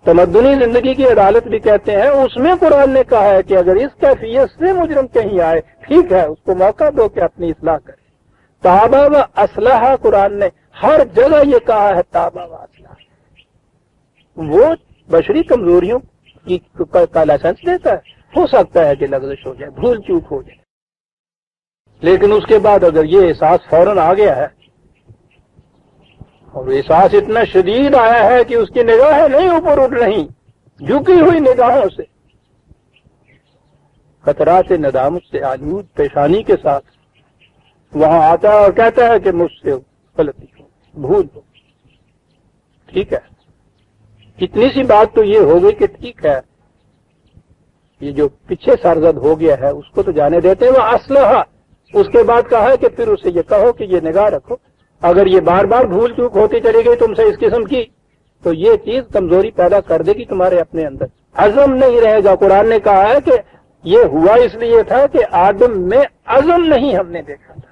تمدنی زندگی کی عدالت بھی کہتے ہیں، اس میں قرآن نے کہا ہے کہ اگر اس کیفیت سے مجرم کہیں آئے، ٹھیک ہے، اس کو موقع دو کہ اپنی اصلاح کرے۔ تابہ و اصلاح، قرآن نے ہر جگہ یہ کہا ہے، تابہ و اصلاح۔ وہ بشری کمزوریوں کا لائسنس دیتا ہے، ہو سکتا ہے کہ لغزش ہو جائے، بھول چوک ہو جائے، لیکن اس کے بعد اگر یہ احساس فوراً آ گیا ہے، اور احساس اتنا شدید آیا ہے کہ اس کی نگاہیں نہیں اوپر اٹھ رہی، جھکی ہوئی نگاہوں سے، خطرات ندامت سے آلود پیشانی کے ساتھ وہاں آتا ہے اور کہتا ہے کہ مجھ سے غلطی ہو، بھول ہو، ٹھیک ہے۔ اتنی سی بات تو یہ ہو گئی کہ ٹھیک ہے، یہ جو پیچھے سرزد ہو گیا ہے اس کو تو جانے دیتے ہیں، وہ اسلحہ۔ اس کے بعد کہا ہے کہ پھر اسے یہ کہو کہ یہ نگاہ رکھو، اگر یہ بار بار بھول چوک ہوتی چلی گئی تم سے اس قسم کی، تو یہ چیز کمزوری پیدا کر دے گی تمہارے اپنے اندر، عزم نہیں رہے گا۔ قرآن نے کہا ہے کہ یہ ہوا اس لیے تھا کہ آدم میں عزم نہیں ہم نے دیکھا تھا۔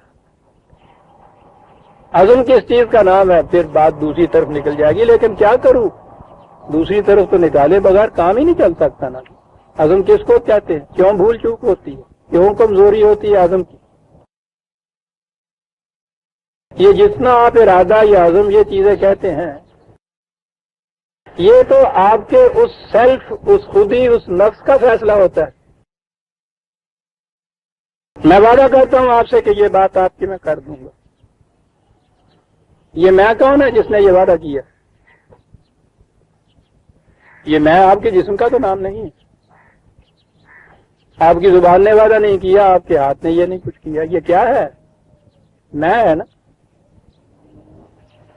عزم کس چیز کا نام ہے؟ پھر بات دوسری طرف نکل جائے گی، لیکن کیا کروں، دوسری طرف تو نکالے بغیر کام ہی نہیں چل سکتا نا۔ عزم کس کو کہتے ہیں؟ کیوں بھول چوک ہوتی ہے، کیوں کمزوری ہوتی ہے عزم کی؟ یہ جتنا آپ ارادہ یا عزم یہ چیزیں کہتے ہیں، یہ تو آپ کے اس سیلف، اس خودی، اس نفس کا فیصلہ ہوتا ہے۔ میں وعدہ کرتا ہوں آپ سے کہ یہ بات آپ کی میں کر دوں گا۔ یہ میں کون ہے جس نے یہ وعدہ کیا؟ یہ میں آپ کے جسم کا تو نام نہیں ہے، آپ کی زبان نے وعدہ نہیں کیا، آپ کے ہاتھ نے یہ نہیں کچھ کیا، یہ کیا ہے؟ میں ہے نا۔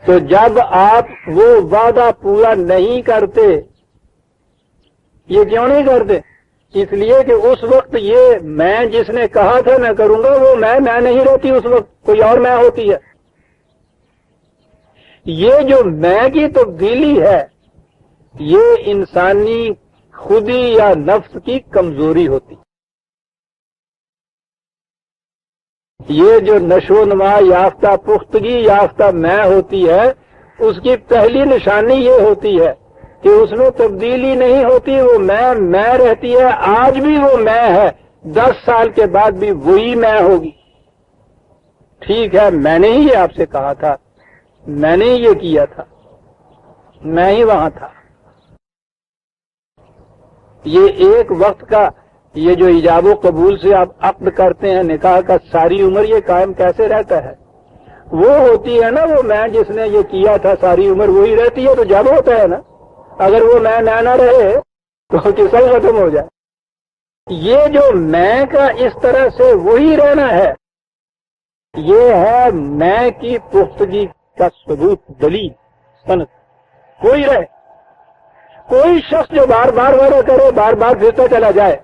تو جب آپ وہ وعدہ پورا نہیں کرتے، یہ کیوں نہیں کرتے؟ اس لیے کہ اس وقت یہ میں جس نے کہا تھا میں کروں گا، وہ میں نہیں رہتی، اس وقت کوئی اور میں ہوتی ہے۔ یہ جو میں کی تبدیلی ہے، یہ انسانی خودی یا نفس کی کمزوری ہوتی۔ یہ جو نشو و نما یافتہ، پختگی یافتہ میں ہوتی ہے، اس کی پہلی نشانی یہ ہوتی ہے کہ اس میں تبدیلی نہیں ہوتی، وہ میں رہتی ہے، آج بھی وہ میں ہے، 10 سال کے بعد بھی وہی میں ہوگی۔ ٹھیک ہے، میں نے ہی یہ آپ سے کہا تھا، میں نے ہی یہ کیا تھا، میں ہی وہاں تھا۔ یہ ایک وقت کا، یہ جو ایجاب و قبول سے آپ عقد کرتے ہیں نکاح کا، ساری عمر یہ قائم کیسے رہتا ہے؟ وہ ہوتی ہے نا وہ میں جس نے یہ کیا تھا، ساری عمر وہی رہتی ہے۔ تو جب ہوتا ہے نا، اگر وہ میں نہ رہے تو قصہ ختم ہو جائے۔ یہ جو میں کا اس طرح سے وہی رہنا ہے، یہ ہے میں کی پختگی کا ثبوت، دلیل، سند۔ کوئی رہے، کوئی شخص جو بار بار وعدہ کرے، بار بار پھرتا چلا جائے،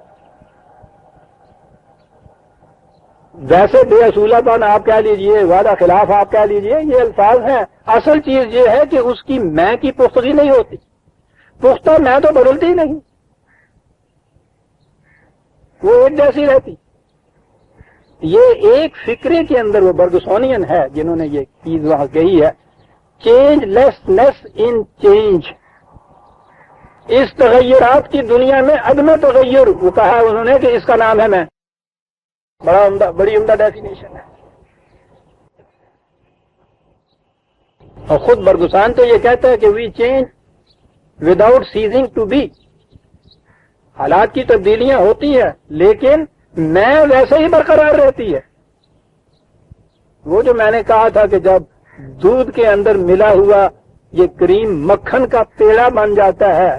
ویسے بے اصولہ پن آپ کہہ لیجئے، وعدہ خلاف آپ کہہ لیجئے، یہ الفاظ ہیں۔ اصل چیز یہ ہے کہ اس کی میں کی پختگی نہیں ہوتی۔ پختہ میں تو بدلتی ہی نہیں، وہ ایک جیسی رہتی. یہ ایک فکرے کے اندر وہ برگسونین ہے جنہوں نے یہ چیز وہاں کہی ہے، چینج لیسنس ان چینج. اس تغیرات کی دنیا میں عدم تغیر، وہ کہا انہوں نے کہ اس کا نام ہے میں. بڑی عمدہ ڈیفینیشن ہے. اور خود برگسان تو یہ کہتا ہے کہ we change without ceasing to be. حالات کی تبدیلیاں ہوتی ہیں لیکن میں ویسے ہی برقرار رہتی ہے. وہ جو میں نے کہا تھا کہ جب دودھ کے اندر ملا ہوا یہ کریم مکھن کا پیڑا بن جاتا ہے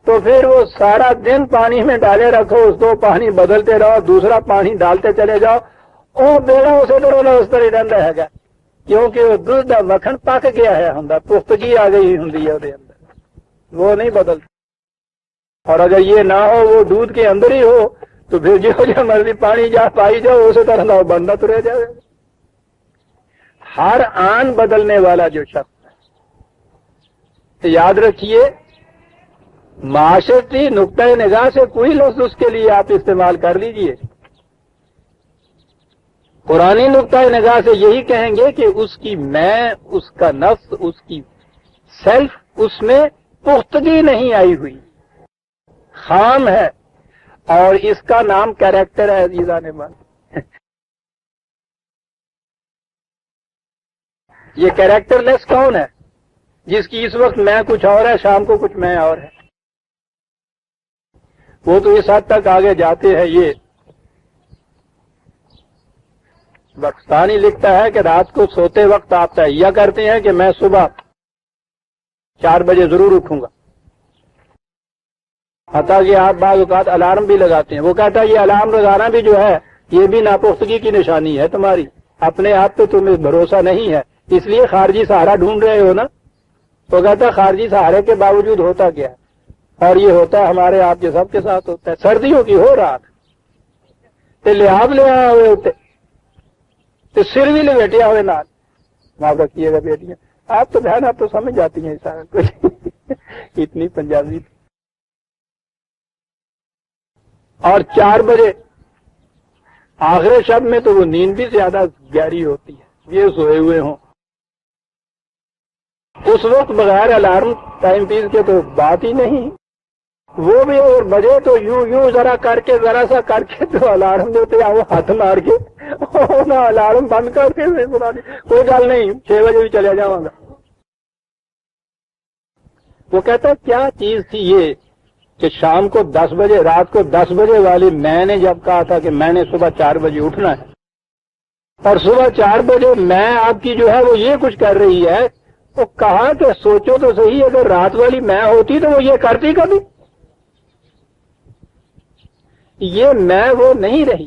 تو پھر وہ سارا دن پانی میں ڈالے رکھو، اس کو پانی بدلتے رہو، دوسرا پانی ڈالتے چلے جاؤ، وہ بیڑا اسے تو رولا اس طرح رہتا ہے گا، کیونکہ وہ دودھ کا مکھن پک گیا ہے، ہوں پختگی آ گئی ہوں وہ نہیں بدلتا. اور اگر یہ نہ ہو، وہ دودھ کے اندر ہی ہو، تو پھر جو مرضی پانی جا پائی جاؤ اسی طرح نہ بندہ تو رہ جائے. ہر آن بدلنے والا جو شخص ہے، یاد رکھیے معاشرتی نقطۂ نگاہ سے کوئی لفظ اس کے لیے آپ استعمال کر لیجئے، قرآنی نقطۂ نگاہ سے یہی کہیں گے کہ اس کی میں، اس کا نفس، اس کی سیلف، اس میں پختگی نہیں آئی ہوئی، خام ہے. اور اس کا نام کیریکٹر ہے. عزیزان من، یہ کیریکٹر لیس کون ہے؟ جس کی اس وقت میں کچھ اور ہے، شام کو کچھ میں اور ہے. وہ تو اس حد تک آگے جاتے ہیں. یہ بختانی لکھتا ہے کہ رات کو سوتے وقت آپ تہیہ کرتے ہیں کہ میں صبح 4 بجے ضرور اٹھوں گا، حتیٰ کہ آپ بعض اوقات الارم بھی لگاتے ہیں. وہ کہتا ہے یہ الارم لگانا بھی جو ہے یہ بھی ناپختگی کی نشانی ہے تمہاری، اپنے آپ پہ تمہیں بھروسہ نہیں ہے، اس لیے خارجی سہارا ڈھونڈ رہے ہو نا. تو کہتا ہے خارجی سہارے کے باوجود ہوتا کیا ہے، اور یہ ہوتا ہے ہمارے آپ کے سب کے ساتھ ہوتا ہے. سردیوں کی ہو رات لحاظ لے آئے ہوئے ہوتے تو سر بھی لپیٹے ہوئے نال. معاف رکھیے گا بیٹیاں، آپ تو بہن آپ تو سمجھ جاتی ہیں سارا کچھ اتنی پنجابی. اور 4 بجے آخر شب میں تو وہ نیند بھی زیادہ گہری ہوتی ہے، یہ سوئے ہوئے ہوں. اس وقت بغیر الارم ٹائم پیس کے تو بات ہی نہیں. وہ بھی اور بجے تو یوں ذرا کر کے، ذرا سا کر کے تو الارم دیتے ہیں، وہ ہاتھ مار کے الارم بند کر کے کوئی گل نہیں 6 بجے بھی چلے جاؤں گا. وہ کہتا ہے کیا چیز تھی یہ کہ شام کو 10 بجے، رات کو 10 بجے والی میں نے جب کہا تھا کہ میں نے صبح 4 بجے اٹھنا ہے، اور صبح 4 بجے میں آپ کی جو ہے وہ یہ کچھ کر رہی ہے. تو کہا کہ سوچو تو صحیح، اگر رات والی میں ہوتی تو وہ یہ کرتی کبھی؟ یہ میں وہ نہیں رہی.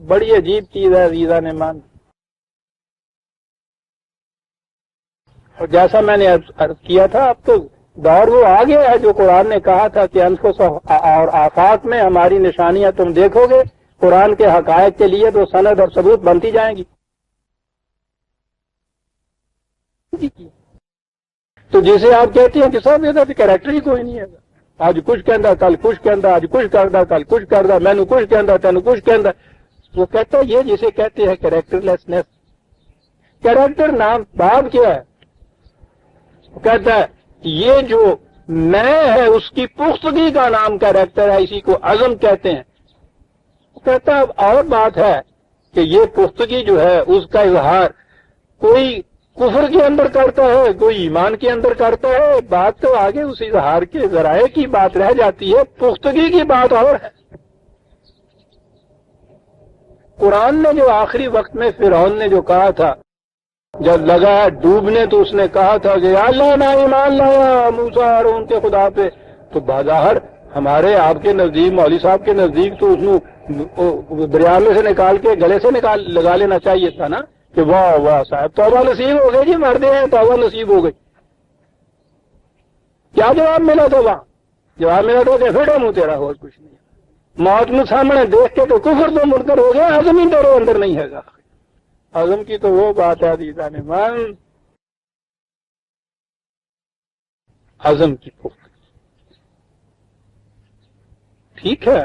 بڑی عجیب چیز ہے عزیزان مان. اور جیسا میں نے عرض کیا تھا، اب تو دور وہ آ گیا ہے جو قرآن نے کہا تھا کہ انفس اور آفاق میں ہماری نشانیاں تم دیکھو گے، قرآن کے حقائق کے لیے تو سند اور ثبوت بنتی جائیں گی. تو جسے آپ کہتے ہیں کہ صاحب یہ کیریکٹر ہی کوئی نہیں ہے، آج کچھ کہندا کل کچھ کہندا، آج کچھ کردا کل کچھ کردا، میں نے کچھ کہندا تینوں کچھ کہندا. وہ کہتا ہے یہ جسے کہتے ہیں کیریکٹر لیسنس. کیریکٹر نام باب کیا ہے؟ وہ کہتا ہے یہ جو میں ہے اس کی پختگی کا نام کیریکٹر ہے، اسی کو عزم کہتے ہیں. وہ کہتا ہے اب اور بات ہے کہ یہ پختگی جو ہے اس کا اظہار کوئی کفر کے اندر کرتا ہے، کوئی ایمان کے اندر کرتا ہے. بات تو آگے اس اظہار کے ذرائع کی بات رہ جاتی ہے، پختگی کی بات اور ہے. قرآن نے جو آخری وقت میں فرعون نے جو کہا تھا، جب لگا ڈوبنے تو اس نے کہا تھا کہ اللہ نہ ایمان لایا موسیٰ اور ان کے خدا پہ، تو بظاہر ہمارے آپ کے نزدیک، مولوی صاحب کے نزدیک تو اس دریا میں سے نکال کے گلے سے لگا لینا چاہیے تھا نا کہ واہ واہ صاحب توبہ نصیب ہو گئی جی، مردے ہیں توبہ نصیب ہو گئی. کیا جواب ملا تھا وہاں؟ جواب ملا تھا کہ پھر منہ تیرا ہو کچھ نہیں، موت میں سامنے دیکھ کے تو کفر تو منکر ہو گیا، عزم ہی تیرے اندر نہیں ہے گا. عزم کی تو وہ بات ہے عزیزان من، عزم کی پختگی. ٹھیک ہے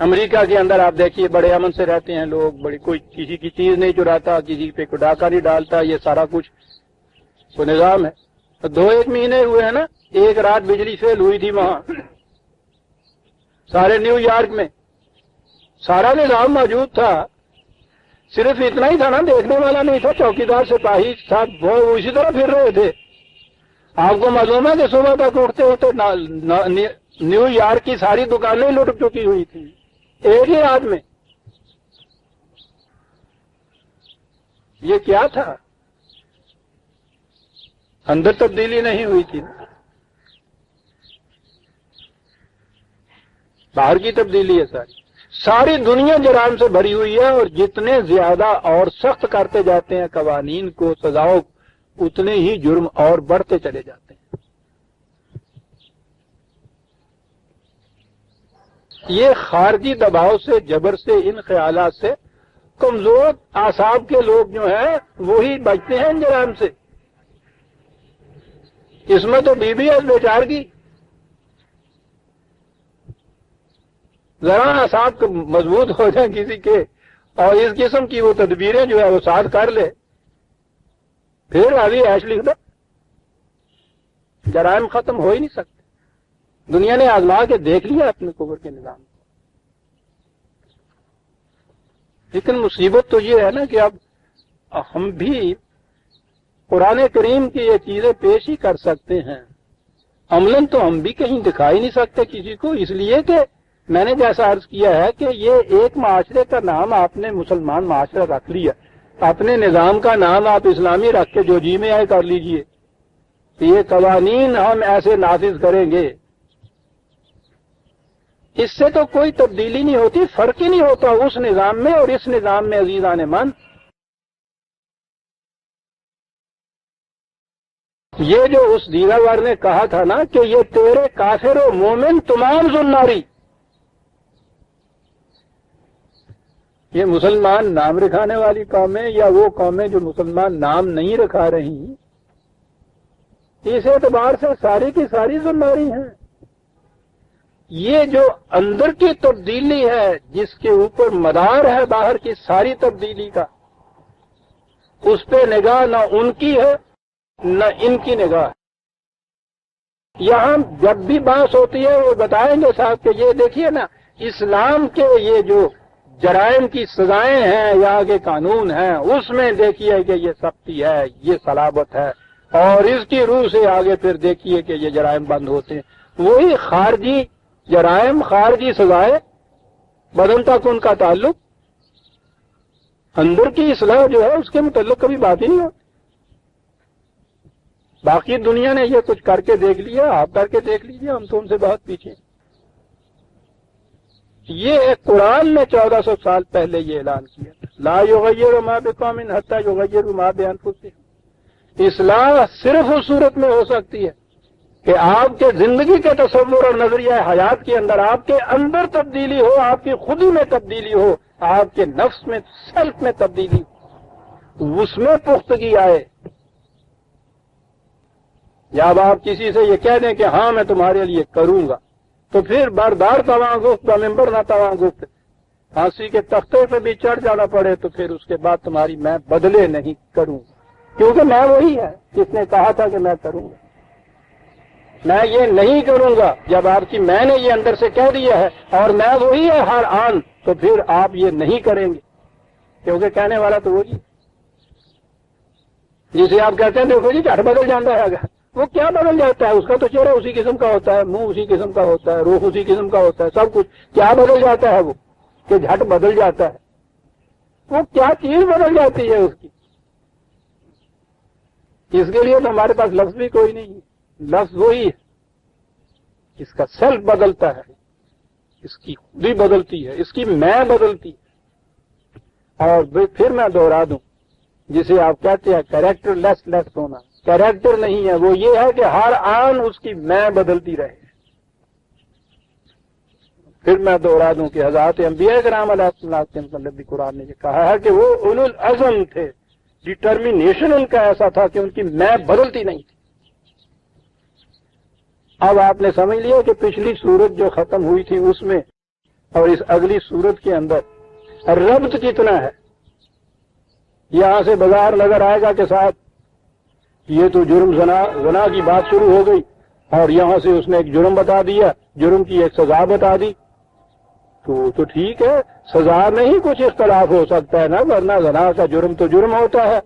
امریکہ کے اندر آپ دیکھیے بڑے امن سے رہتے ہیں لوگ، بڑی کوئی کسی کی چیز نہیں چراتا، کسی پہ کوئی ڈاکہ نہیں ڈالتا، یہ سارا کچھ وہ نظام ہے۔ 2-1 مہینے ہوئے ہیں نا، ایک رات بجلی فیل ہوئی تھی وہاں سارے نیو یارک میں، سارا نظام موجود تھا، صرف اتنا ہی تھا نا، دیکھنے والا نہیں تھا، چوکیدار سپاہی تھا، وہ اسی طرح پھر رہے تھے۔ آپ کو معلوم ہے کہ صبح تک اٹھتے اٹھتے نیو یارک کی ساری دکانیں لٹ چکی ہوئی تھی ایک ہی رات میں۔ یہ کیا تھا؟ اندر تبدیلی نہیں ہوئی تھی، باہر کی تبدیلی ہے ساری دنیا جرائم سے بھری ہوئی ہے، اور جتنے زیادہ اور سخت کرتے جاتے ہیں قوانین کو، سزاؤں، اتنے ہی جرم اور بڑھتے چلے جاتے ہیں۔ یہ خارجی دباؤ سے، جبر سے، ان خیالات سے کمزور اعصاب کے لوگ جو ہیں وہی بچتے ہیں ان جرائم سے۔ اس میں تو بی بی ایس بیچار کی ذرا اعصاب مضبوط ہو جائیں کسی کے، اور اس قسم کی وہ تدبیریں جو ہے وہ ساتھ کر لے، پھر ابھی ایش لکھ دو، جرائم ختم ہو ہی نہیں سکتے۔ دنیا نے آزما کے دیکھ لیا اپنے کفر کے نظام کو۔ لیکن مصیبت تو یہ ہے نا کہ اب ہم بھی قرآن کریم کی یہ چیزیں پیش ہی کر سکتے ہیں، عملاً تو ہم بھی کہیں دکھا ہی نہیں سکتے کسی کو، اس لیے کہ میں نے جیسا عرض کیا ہے کہ یہ ایک معاشرے کا نام آپ نے مسلمان معاشرہ رکھ لیا، اپنے نظام کا نام آپ اسلامی رکھ کے جو جی میں آئے کر لیجئے، یہ قوانین ہم ایسے نافذ کریں گے، اس سے تو کوئی تبدیلی نہیں ہوتی، فرق ہی نہیں ہوتا اس نظام میں اور اس نظام میں۔ عزیزان من، یہ جو اس دیگر نے کہا تھا نا کہ یہ تیرے کافر و مومن تمام زناری، یہ مسلمان نام رکھانے والی قومیں یا وہ قومیں جو مسلمان نام نہیں رکھا رہی، اس اعتبار سے ساری کی ساری زناری ہیں۔ یہ جو اندر کی تبدیلی ہے جس کے اوپر مدار ہے باہر کی ساری تبدیلی کا، اس پہ نگاہ نہ ان کی ہے نہ ان کی نگاہ۔ یہاں جب بھی بحث ہوتی ہے وہ بتائیں گے صاحب کہ یہ دیکھیے نا، اسلام کے یہ جو جرائم کی سزائیں ہیں یا کے قانون ہیں، اس میں دیکھیے کہ یہ سختی ہے، یہ صلابت ہے، اور اس کی روح سے آگے پھر دیکھیے کہ یہ جرائم بند ہوتے ہیں۔ وہی خارجی جرائم، خارجی سزائیں، بدن تک ان کا تعلق، اندر کی اصلاح جو ہے اس کے متعلق کبھی بات ہی نہیں ہوتی۔ باقی دنیا نے یہ کچھ کر کے دیکھ لیا، آپ کر کے دیکھ لیجیے، ہم تو ان سے بہت پیچھے۔ یہ قرآن نے 1400 سال پہلے یہ اعلان کیا تھا، لا یغیر ما بقوم حتی یغیروا ما بانفسہم۔ اصلاح صرف اس صورت میں ہو سکتی ہے کہ آپ کے زندگی کے تصور اور نظریہ حیات کے اندر آپ کے اندر تبدیلی ہو، آپ کی خودی میں تبدیلی ہو، آپ کے نفس میں، سیلف میں تبدیلی ہو، اس میں پختگی آئے۔ جب آپ کسی سے یہ کہہ دیں کہ ہاں میں تمہارے لیے کروں گا، تو پھر بردار تواں گفت بمنبر نہ تواں گفت، پھانسی کے تختے پہ بھی چڑھ جانا پڑے تو پھر اس کے بعد تمہاری میں بدلے نہیں کروں، کیونکہ میں وہی ہے جس نے کہا تھا کہ میں کروں گا، میں یہ نہیں کروں گا۔ جب آپ کی میں نے یہ اندر سے کہہ دیا ہے اور میں وہی ہے ہر آن، تو پھر آپ یہ نہیں کریں گے، کیونکہ کہنے والا تو وہی، جسے آپ کہتے ہیں دیکھو جی جھٹ بدل جاتا ہے، اگر وہ کیا بدل جاتا ہے؟ اس کا تو چہرہ اسی قسم کا ہوتا ہے، منہ اسی قسم کا ہوتا ہے، روح اسی قسم کا ہوتا ہے، سب کچھ کیا بدل جاتا ہے وہ کہ جھٹ بدل جاتا ہے؟ وہ کیا چیز بدل جاتی ہے اس کی؟ اس کے لیے تو ہمارے پاس لفظ بھی کوئی نہیں ہے، لفظ وہی ہے، اس کا سیلف بدلتا ہے، اس کی خودی بدلتی ہے، اس کی میں بدلتی ہے۔ اور پھر میں دوہرا دوں، جسے آپ کہتے ہیں کریکٹر لیس ہونا، کریکٹر نہیں ہے، وہ یہ ہے کہ ہر آن اس کی میں بدلتی رہے۔ پھر میں دوہرا دوں کہ حضرات انبیاء کرام علیہ السلام کے متعلق بھی قرآن نے یہ کہا ہے کہ وہ اولو العزم تھے، ڈٹرمینیشن ان کا ایسا تھا کہ ان کی میں بدلتی نہیں تھی۔ اب آپ نے سمجھ لیا کہ پچھلی سورت جو ختم ہوئی تھی اس میں اور اس اگلی صورت کے اندر ربط کتنا ہے. یہاں سے بازار نظر آئے گا کہ صاحب یہ تو جرم زنا کی بات شروع ہو گئی اور یہاں سے اس نے ایک جرم بتا دیا, جرم کی ایک سزا بتا دی, تو ٹھیک ہے, سزا میں ہی کچھ اختلاف ہو سکتا ہے نا, ورنہ زنا کا جرم تو جرم ہوتا ہے.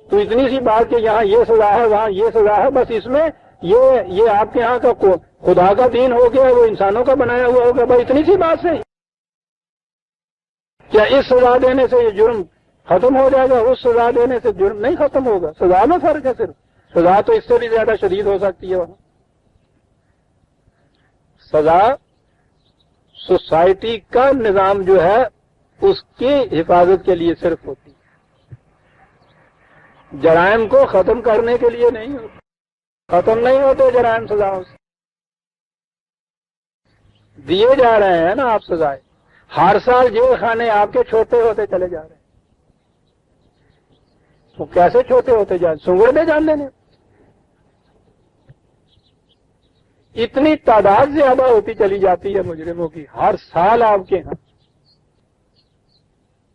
تو اتنی سی بات کہ یہاں یہ سزا ہے وہاں یہ سزا ہے, بس اس میں یہ آپ کے یہاں کا خدا کا دین ہو گیا, وہ انسانوں کا بنایا ہوا ہوگا, بس اتنی سی بات سے کیا اس سزا دینے سے یہ جرم ختم ہو جائے گا؟ اس سزا دینے سے جرم نہیں ختم ہوگا. سزا میں فرق ہے, صرف سزا تو اس سے بھی زیادہ شدید ہو سکتی ہے. وہاں سزا سوسائٹی کا نظام جو ہے اس کی حفاظت کے لیے صرف ہوتی ہے, جرائم کو ختم کرنے کے لیے نہیں ہوتی. ختم نہیں ہوتے جرائم سزاؤں سے, دیے جا رہے ہیں نا آپ سزائیں. ہر سال جیل خانے آپ کے چھوٹے ہوتے چلے جا رہے ہیں. تو کیسے چھوٹے ہوتے جائیں؟ سنگڑتے جان دینے. اتنی تعداد زیادہ ہوتی چلی جاتی ہے مجرموں کی ہر سال آپ کے یہاں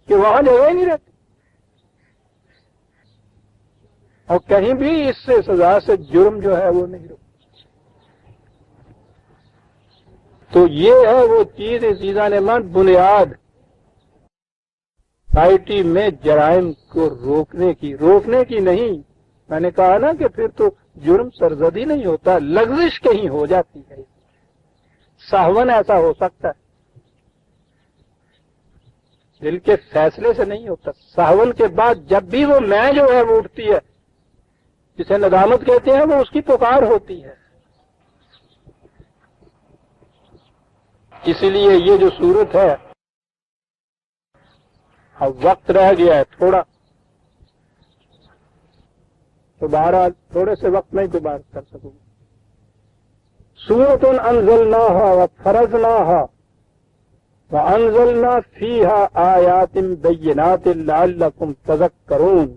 کہ وہاں جگہ ہی نہیں رہتی, اور کہیں بھی اس سے سزا سے جرم جو ہے وہ نہیں رکتا. تو یہ ہے وہ چیز, عزیزان من, بنیاد سوسائٹی میں جرائم کو روکنے کی نہیں. میں نے کہا نا کہ پھر تو جرم سرزدی نہیں ہوتا, لغزش کہیں ہو جاتی ہے, سہون ایسا ہو سکتا ہے, دل کے فیصلے سے نہیں ہوتا. سہون کے بعد جب بھی وہ میں جو ہے وہ اٹھتی ہے, جسے ندامت کہتے ہیں, وہ اس کی پکار ہوتی ہے. اسی لیے یہ جو صورت ہے, اب وقت رہ گیا ہے تھوڑا, تو بہرحال تھوڑے سے وقت میں تو بات کر سکوں. سورۃ انزلناها وفرضناها وانزلنا فيها آیات بینات لعلکم تذکرون.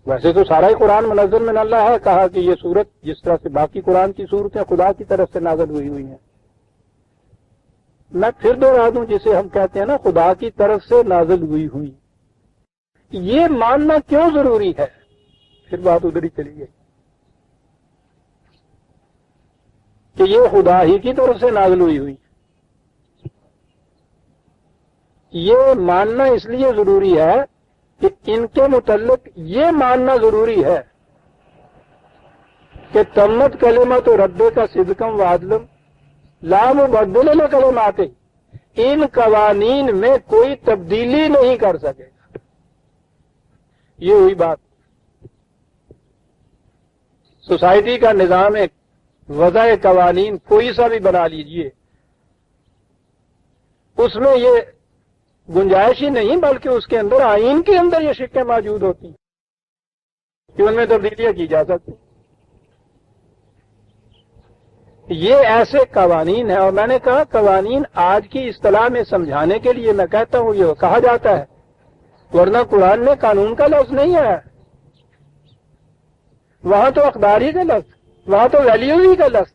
ویسے تو سارا ہی قرآن منزل من اللہ ہے. کہا کہ یہ سورت جس طرح سے باقی قرآن کی صورتیں خدا کی طرف سے نازل ہوئی ہیں. میں پھر دوہرا دوں, جسے ہم کہتے ہیں نا خدا کی طرف سے نازل ہوئی, یہ ماننا کیوں ضروری ہے؟ پھر بات ادھر ہی چلی گئی کہ یہ خدا ہی کی طرف سے نازل ہوئی. یہ ماننا اس لیے ضروری ہے کہ ان کے متعلق یہ ماننا ضروری ہے کہ تمت کلمت رب کا صدقم و عدلم لا مبدل لکلمات, ان قوانین میں کوئی تبدیلی نہیں کر سکے گا. یہ ہوئی بات. سوسائٹی کا نظام ایک وضع قوانین کوئی سا بھی بنا لیجئے, اس میں یہ گنجائش ہی نہیں, بلکہ اس کے اندر آئین کے اندر یہ شکیں موجود ہوتی ہیں کہ ان میں تبدیلیاں کی جا سکتی. یہ ایسے قوانین ہیں, اور میں نے کہا قوانین آج کی اصطلاح میں سمجھانے کے لیے میں کہتا ہوں یہ کہا جاتا ہے, ورنہ قرآن میں قانون کا لفظ نہیں ہے. وہاں تو اقدار ہی کا لفظ, وہاں تو ویلیو ہی کا لفظ.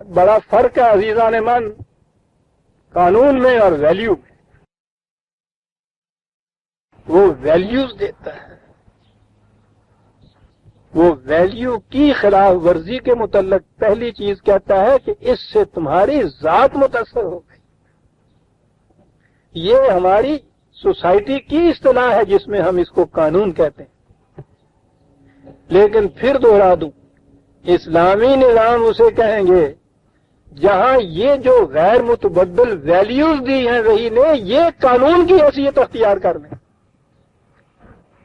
بڑا فرق ہے عزیزان من قانون میں اور ویلیو میں. وہ ویلیوز دیتا ہے, وہ ویلیو کی خلاف ورزی کے متعلق پہلی چیز کہتا ہے کہ اس سے تمہاری ذات متاثر ہو گئی. یہ ہماری سوسائٹی کی اصطلاح ہے جس میں ہم اس کو قانون کہتے ہیں. لیکن پھر دوہرا دوں, اسلامی نظام اسے کہیں گے جہاں یہ جو غیر متبدل ویلیوز دی ہیں وہی نے یہ قانون کی حیثیت اختیار کر لیں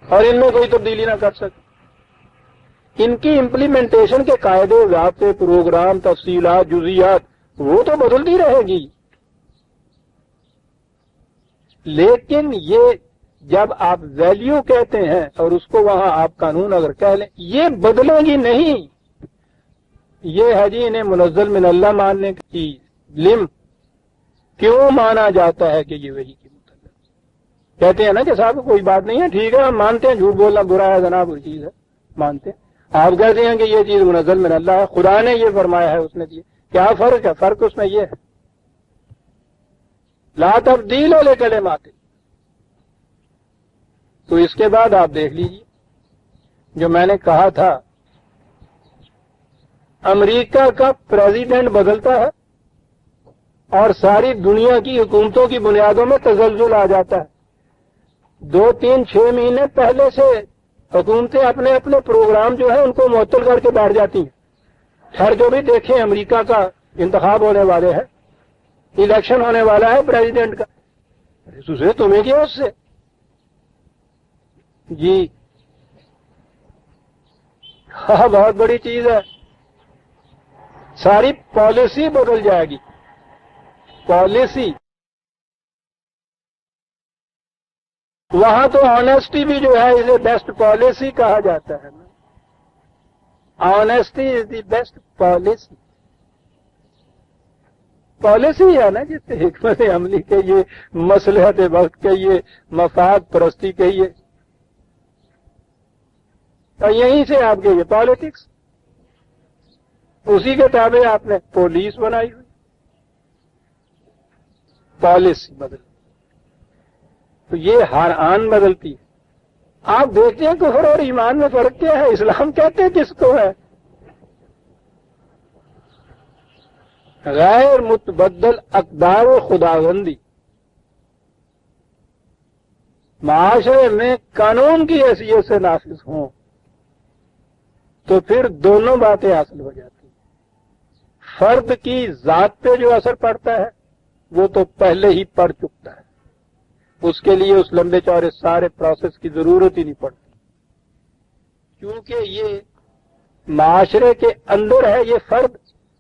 اور ان میں کوئی تبدیلی نہ کر سکے. ان کی امپلیمنٹیشن کے قاعدے, ضابطے, پروگرام, تفصیلات, جزیات وہ تو بدلتی رہے گی, لیکن یہ جب آپ ویلیو کہتے ہیں اور اس کو وہاں آپ قانون اگر کہہ لیں, یہ بدلے گی نہیں. یہ ہے جی انہیں منزل من اللہ ماننے کی لم کیوں مانا جاتا ہے کہ یہ وحی کی متعلق کہتے ہیں نا کہ صاحب کوئی بات نہیں ہے, ٹھیک ہے ہم مانتے ہیں جھوٹ بولنا برا ہے, زنا بری چیز ہے, مانتے ہیں, آپ کہتے ہیں کہ یہ چیز منزل من اللہ ہے، خدا نے یہ فرمایا ہے، اس نے دیا. کیا فرق ہے؟ فرق اس میں یہ ہے لا تبدیل لکلمات. تو اس کے بعد آپ دیکھ لیجیے جو میں نے کہا تھا، امریکہ کا پریزیڈنٹ بدلتا ہے اور ساری دنیا کی حکومتوں کی بنیادوں میں تزلزل آ جاتا ہے. 2 3 6 مہینے پہلے سے حکومتیں اپنے اپنے پروگرام جو ہے ان کو معطل کر کے بیٹھ جاتی ہیں. خیر جو بھی دیکھیں، امریکہ کا انتخاب ہونے والے ہیں، الیکشن ہونے والا ہے پریزیڈنٹ کا. اسے تمہیں کیا اس سے؟ جی ہاں، بہت بڑی چیز ہے. ساری پالیسی بدل جائے گی. پالیسی وہاں تو آنیسٹی بھی جو ہے اسے بیسٹ پالیسی کہا جاتا ہے نا. Honesty is the best policy. Policy ہے نا جس سے حکمت عملی کہیے، مصلحت وقت کہیے، مفاد پرستی کہیے، اور یہیں سے آپ کے یہ پالیٹکس، اسی کے تابع آپ نے پولیس بنائی ہوئی. پالیسی بدل تو یہ ہر آن بدلتی ہے. آپ دیکھتے ہیں کفر اور ایمان میں فرق کیا ہے. اسلام کہتے ہیں کس کو ہے؟ غیر متبدل اقدار و خداوندی. معاشرے میں قانون کی حیثیت سے نافذ ہوں تو پھر دونوں باتیں حاصل ہو جاتی ہیں. فرد کی ذات پہ جو اثر پڑتا ہے وہ تو پہلے ہی پڑ چکتا ہے، اس کے لیے اس لمبے چوڑے سارے پروسیس کی ضرورت ہی نہیں پڑتی، کیونکہ یہ معاشرے کے اندر ہے یہ فرد،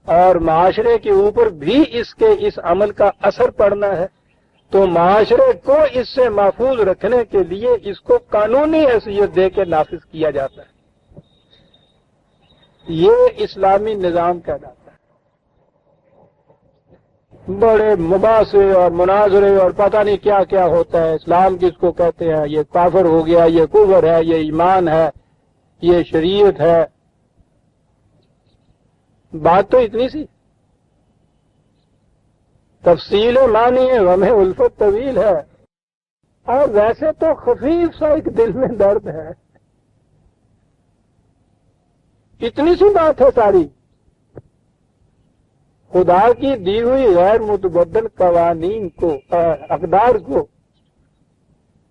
اور معاشرے کے اوپر بھی اس عمل کا اثر پڑنا ہے. تو معاشرے کو اس سے محفوظ رکھنے کے لیے اس کو قانونی حیثیت دے کے نافذ کیا جاتا ہے. یہ اسلامی نظام کہلاتا ہے. بڑے مباحثے اور مناظرے اور پتہ نہیں کیا کیا ہوتا ہے. اسلام کس کو کہتے ہیں، یہ کافر ہو گیا، یہ کفر ہے، یہ ایمان ہے، یہ شریعت ہے. بات تو اتنی سی، تفصیل معنی ہے، غم الفت طویل ہے، اور ویسے تو خفیف سا ایک دل میں درد ہے. اتنی سی بات ہے ساری. خدا کی دی ہوئی غیر متبدل قوانین کو، اقدار کو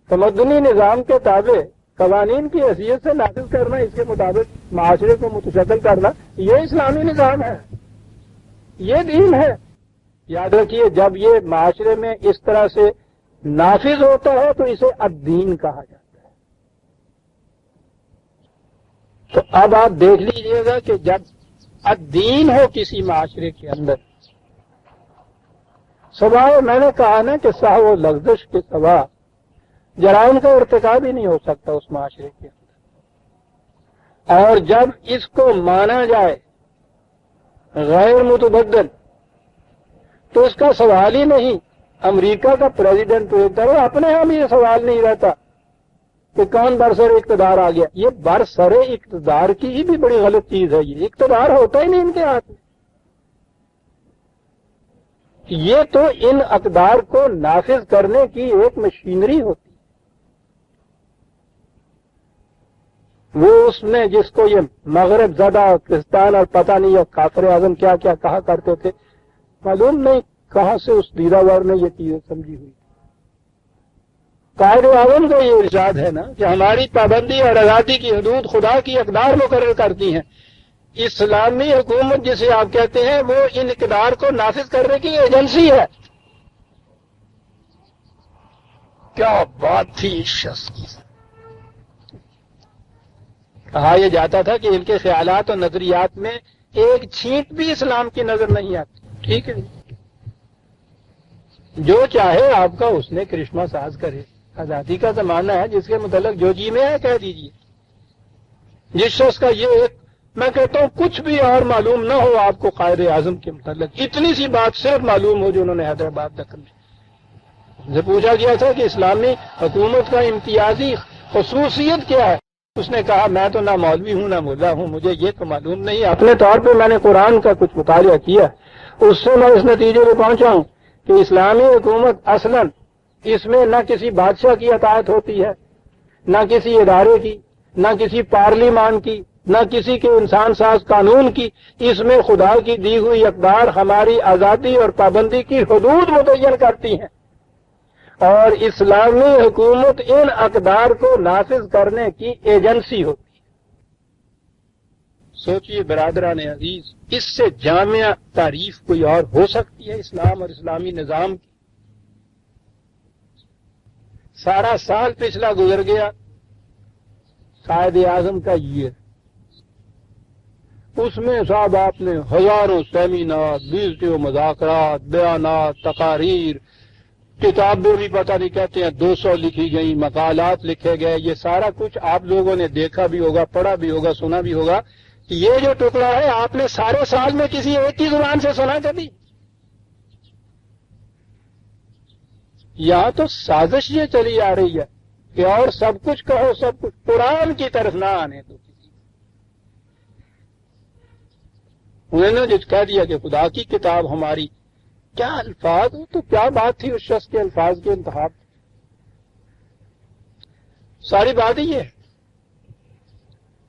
تمدنی نظام کے تابع قوانین کی حیثیت سے نافذ کرنا، اس کے مطابق معاشرے کو متشکل کرنا، یہ اسلامی نظام ہے، یہ دین ہے. یاد رکھیے جب یہ معاشرے میں اس طرح سے نافذ ہوتا ہے تو اسے الدین کہا جاتا ہے. تو اب آپ دیکھ لیجئے گا کہ جب الدین ہو کسی معاشرے کے اندر، سوائے میں نے کہا نا کہ صاحب و لغزش کے سوا جرائم کا ارتکاب ہی نہیں ہو سکتا اس معاشرے کے اندر. اور جب اس کو مانا جائے غیر متبدل تو اس کا سوال ہی نہیں. امریکہ کا پریزیڈنٹ تو ایک طرح اپنے ہاں بھی یہ سوال نہیں رہتا کہ کون برسر اقتدار آ گیا. یہ برسر اقتدار کی ہی بھی بڑی غلط چیز ہے. یہ اقتدار ہوتا ہی نہیں ان کے ہاتھ میں. یہ تو ان اقدار کو نافذ کرنے کی ایک مشینری ہوتی. وہ اس میں جس کو یہ مغرب زدہ پاکستان اور پتہ نہیں اور کافر اعظم کیا کیا کہا کرتے تھے، معلوم نہیں کہاں سے اس دیداور نے یہ چیزیں سمجھی ہوئی. قائد اعظم کا یہ ارشاد ہے نا کہ ہماری پابندی اور آزادی کی حدود خدا کی اقدار مقرر کرتی ہیں. اسلامی حکومت جسے آپ کہتے ہیں وہ ان اقدار کو نافذ کرنے کی ایجنسی ہے. کیا بات تھی اس شخص کی. کہا یہ جاتا تھا کہ ان کے خیالات اور نظریات میں ایک چھینٹ بھی اسلام کی نظر نہیں آتی. ٹھیک ہے، جو چاہے آپ کا اس نے کرشمہ ساز کرے. آزادی کا زمانہ ہے، جس کے متعلق جو جی میں ہے کہہ دیجیے. جس شخص کا یہ ایک، میں کہتا ہوں کچھ بھی اور معلوم نہ ہو آپ کو قائد اعظم کے متعلق، اتنی سی بات صرف معلوم ہو جو انہوں نے حیدرآباد دکن میں سے پوچھا گیا تھا کہ اسلامی حکومت کا امتیازی خصوصیت کیا ہے. اس نے کہا میں تو نہ مولوی ہوں نہ ملا ہوں، مجھے یہ تو معلوم نہیں، اپنے طور پہ میں نے قرآن کا کچھ مطالعہ کیا، اس سے میں اس نتیجے پہ پہنچا ہوں کہ اسلامی حکومت اصلاً اس میں نہ کسی بادشاہ کی اطاعت ہوتی ہے، نہ کسی ادارے کی، نہ کسی پارلیمان کی، نہ کسی کے انسان ساز قانون کی، اس میں خدا کی دی ہوئی اقدار ہماری آزادی اور پابندی کی حدود متعین کرتی ہیں، اور اسلامی حکومت ان اقدار کو نافذ کرنے کی ایجنسی ہوتی ہے۔ سوچئے برادران عزیز، اس سے جامع تعریف کوئی اور ہو سکتی ہے اسلام اور اسلامی نظام کی؟ سارا سال پچھلا گزر گیا قائد اعظم کا یہ، اس میں صاحب آپ نے ہزاروں سیمینار، 20 مذاکرات، بیانات، تقاریر، کتابیں بھی پتہ نہیں کہتے ہیں 200 لکھی گئیں، مقالات لکھے گئے، یہ سارا کچھ آپ لوگوں نے دیکھا بھی ہوگا، پڑھا بھی ہوگا، سنا بھی ہوگا۔ یہ جو ٹکڑا ہے آپ نے سارے سال میں کسی ایک کی زبان سے سنا کبھی؟ یہاں تو سازش یہ چلی آ رہی ہے کہ اور سب کچھ کہو، سب کچھ قرآن کی طرف نہ آنے تو کسی، انہوں نے جو کہہ دیا کہ خدا کی کتاب ہماری، کیا الفاظ، تو کیا بات تھی اس شخص کے الفاظ کے انتخاب؟ ساری بات ہی یہ ہے۔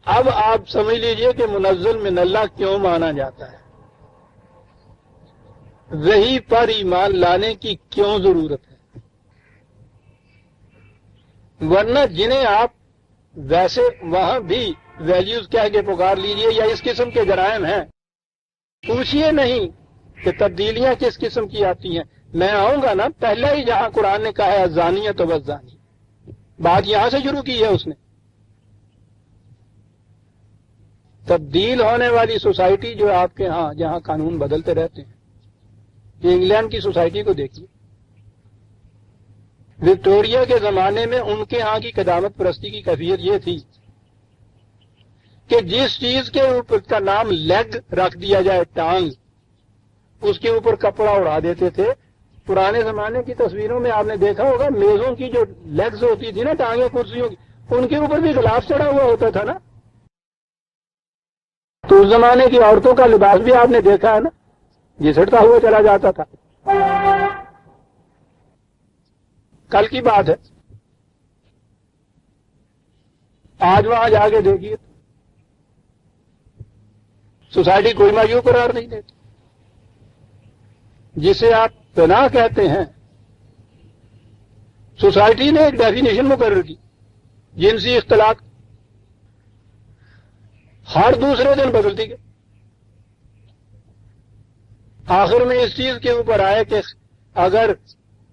اب آپ سمجھ لیجئے کہ منزل من اللہ کیوں مانا جاتا ہے، وحی پر ایمان لانے کی کیوں ضرورت ہے، ورنہ جنہیں آپ ویسے وہاں بھی ویلیوز کہہ کے پکار لیجئے یا اس قسم کے جرائم ہیں، پوچھئے نہیں کہ تبدیلیاں کس قسم کی آتی ہیں۔ میں آؤں گا نا، پہلے ہی جہاں قرآن نے کہا ہے الزانی تو والزانی، بات یہاں سے شروع کی ہے اس نے۔ تبدیل ہونے والی سوسائٹی جو آپ کے ہاں جہاں قانون بدلتے رہتے ہیں، یہ انگلینڈ کی سوسائٹی کو دیکھیے۔ وکٹوریا کے زمانے میں ان کے ہاں کی قدامت پرستی کی کیفیت یہ تھی کہ جس چیز کے اوپر کا نام لیگ رکھ دیا جائے، ٹانگ، اس کے اوپر کپڑا اڑا دیتے تھے۔ پرانے زمانے کی تصویروں میں آپ نے دیکھا ہوگا میزوں کی جو لیگز ہوتی تھی نا، ٹانگیں کرسیوں کی، ان کے اوپر بھی غلاف چڑھا ہوا ہوتا تھا نا۔ تو اس زمانے کی عورتوں کا لباس بھی آپ نے دیکھا ہے نا، گھسٹتا ہوا چلا جاتا تھا۔ کل کی بات ہے، آج وہاں جا کے دیکھیے سوسائٹی کوئی معیوب قرار نہیں دیتی۔ جسے آپ پناہ کہتے ہیں، سوسائٹی نے ایک ڈیفینیشن مقرر کی، جنسی اختلاط، ہر دوسرے دن بدلتی گئی۔ آخر میں اس چیز کے اوپر آئے کہ اگر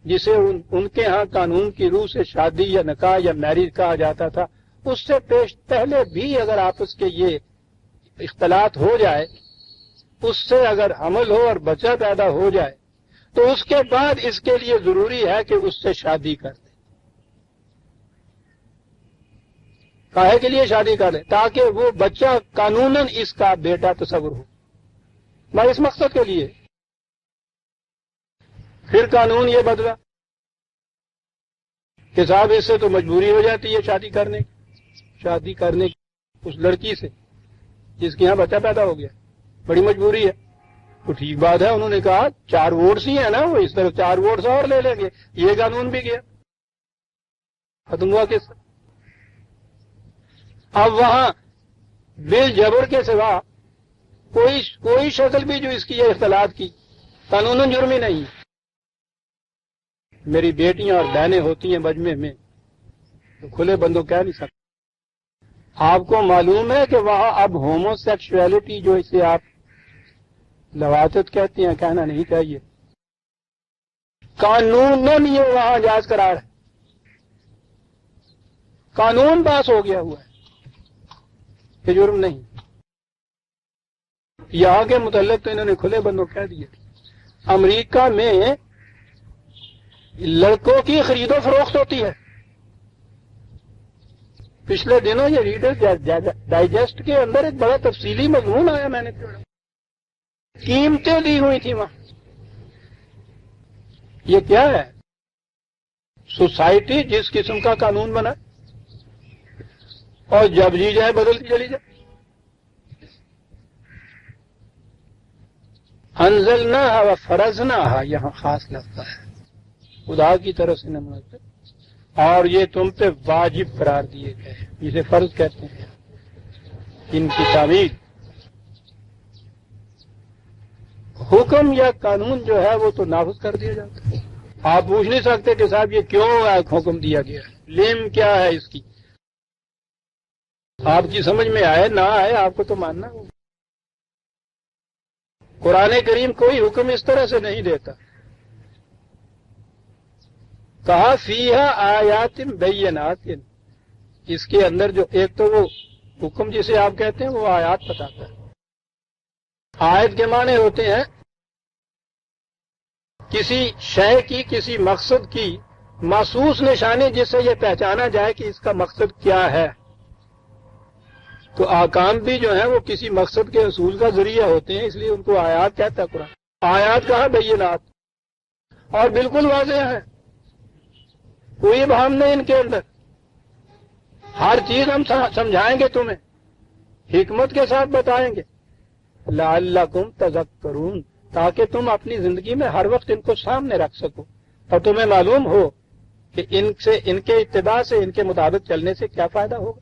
جسے ان کے ہاں قانون کی روح سے شادی یا نکاح یا میرج کہا جاتا تھا، اس سے پہلے بھی اگر آپس کے یہ اختلاط ہو جائے، اس سے اگر حمل ہو اور بچہ پیدا ہو جائے، تو اس کے بعد اس کے لیے ضروری ہے کہ اس سے شادی کر دیں۔ کاہے کے لیے شادی کر لیں؟ تاکہ وہ بچہ قانوناً اس کا بیٹا تصور ہو، میں اس مقصد کے لیے۔ پھر قانون یہ بدلا کہ صاحب اس سے تو مجبوری ہو جاتی ہے شادی کرنے کی اس لڑکی سے جس کے یہاں بچہ پیدا ہو گیا، بڑی مجبوری ہے۔ تو ٹھیک بات ہے، انہوں نے کہا 4 ووٹس ہی ہیں نا، وہ اس طرح 4 ووٹس اور لے لیں گے، یہ قانون بھی گیا، ختم ہوا کس سے؟ اب وہاں بل جبر کے سوا کوئی شکل بھی جو اس کی اختلاط کی قانوناً جرمی نہیں۔ میری بیٹیاں اور بہنیں ہوتی ہیں مجمع میں، تو کھلے بندوں کہہ نہیں سکتے۔ آپ کو معلوم ہے کہ وہاں اب ہومو سیکشولیٹی جو اسے آپ لواطت کہتے ہیں، کہنا نہیں چاہیے، قانوناً یہ وہاں جائز قرار ہے، قانون پاس ہو گیا ہوا ہے کہ جرم نہیں۔ یہاں کے متعلق تو انہوں نے کھلے بندوں کہہ دیے۔ امریکہ میں لڑکوں کی خرید و فروخت ہوتی ہے۔ پچھلے دنوں یہ ریڈر ڈائجسٹ کے اندر ایک بڑا تفصیلی مضمون آیا، میں نے پڑھا، قیمتیں دی ہوئی تھی وہاں۔ یہ کیا ہے؟ سوسائٹی جس قسم کا قانون بنا، اور جب جی جائے بدلتی چلی جائے. انزلناها وفرضناها یہاں خاص لفظ ہے خدا کی طرف سے نماز اور یہ تم پہ واجب قرار دیے گئے جسے فرض کہتے ہیں. ان کی تعمیل حکم یا قانون جو ہے وہ تو نافذ کر دیا جاتا ہے. آپ پوچھ نہیں سکتے کہ صاحب یہ کیوں حکم دیا گیا ہے, لیم کیا ہے اس کی. آپ کی سمجھ میں آئے نہ آئے آپ کو تو ماننا ہوگا. قرآن کریم کوئی حکم اس طرح سے نہیں دیتا. کہا فیہا آیات بینات, اس کے اندر جو ایک تو وہ حکم جسے آپ کہتے ہیں وہ آیات بتاتا ہے. آیت کے معنی ہوتے ہیں کسی شے کی کسی مقصد کی محسوس نشانی جس سے یہ پہچانا جائے کہ اس کا مقصد کیا ہے. تو آکام بھی جو ہیں وہ کسی مقصد کے حصول کا ذریعہ ہوتے ہیں, اس لیے ان کو آیات کہتا ہے قرآن. آیات کہا بینات, اور بالکل واضح ہے, کوئی ابہام نہیں ان کے اندر. ہر چیز ہم سمجھائیں گے تمہیں, حکمت کے ساتھ بتائیں گے. لعلکم تذکرون, تاکہ تم اپنی زندگی میں ہر وقت ان کو سامنے رکھ سکو اور تمہیں معلوم ہو کہ ان کے اتباع سے ان کے مطابق چلنے سے کیا فائدہ ہوگا,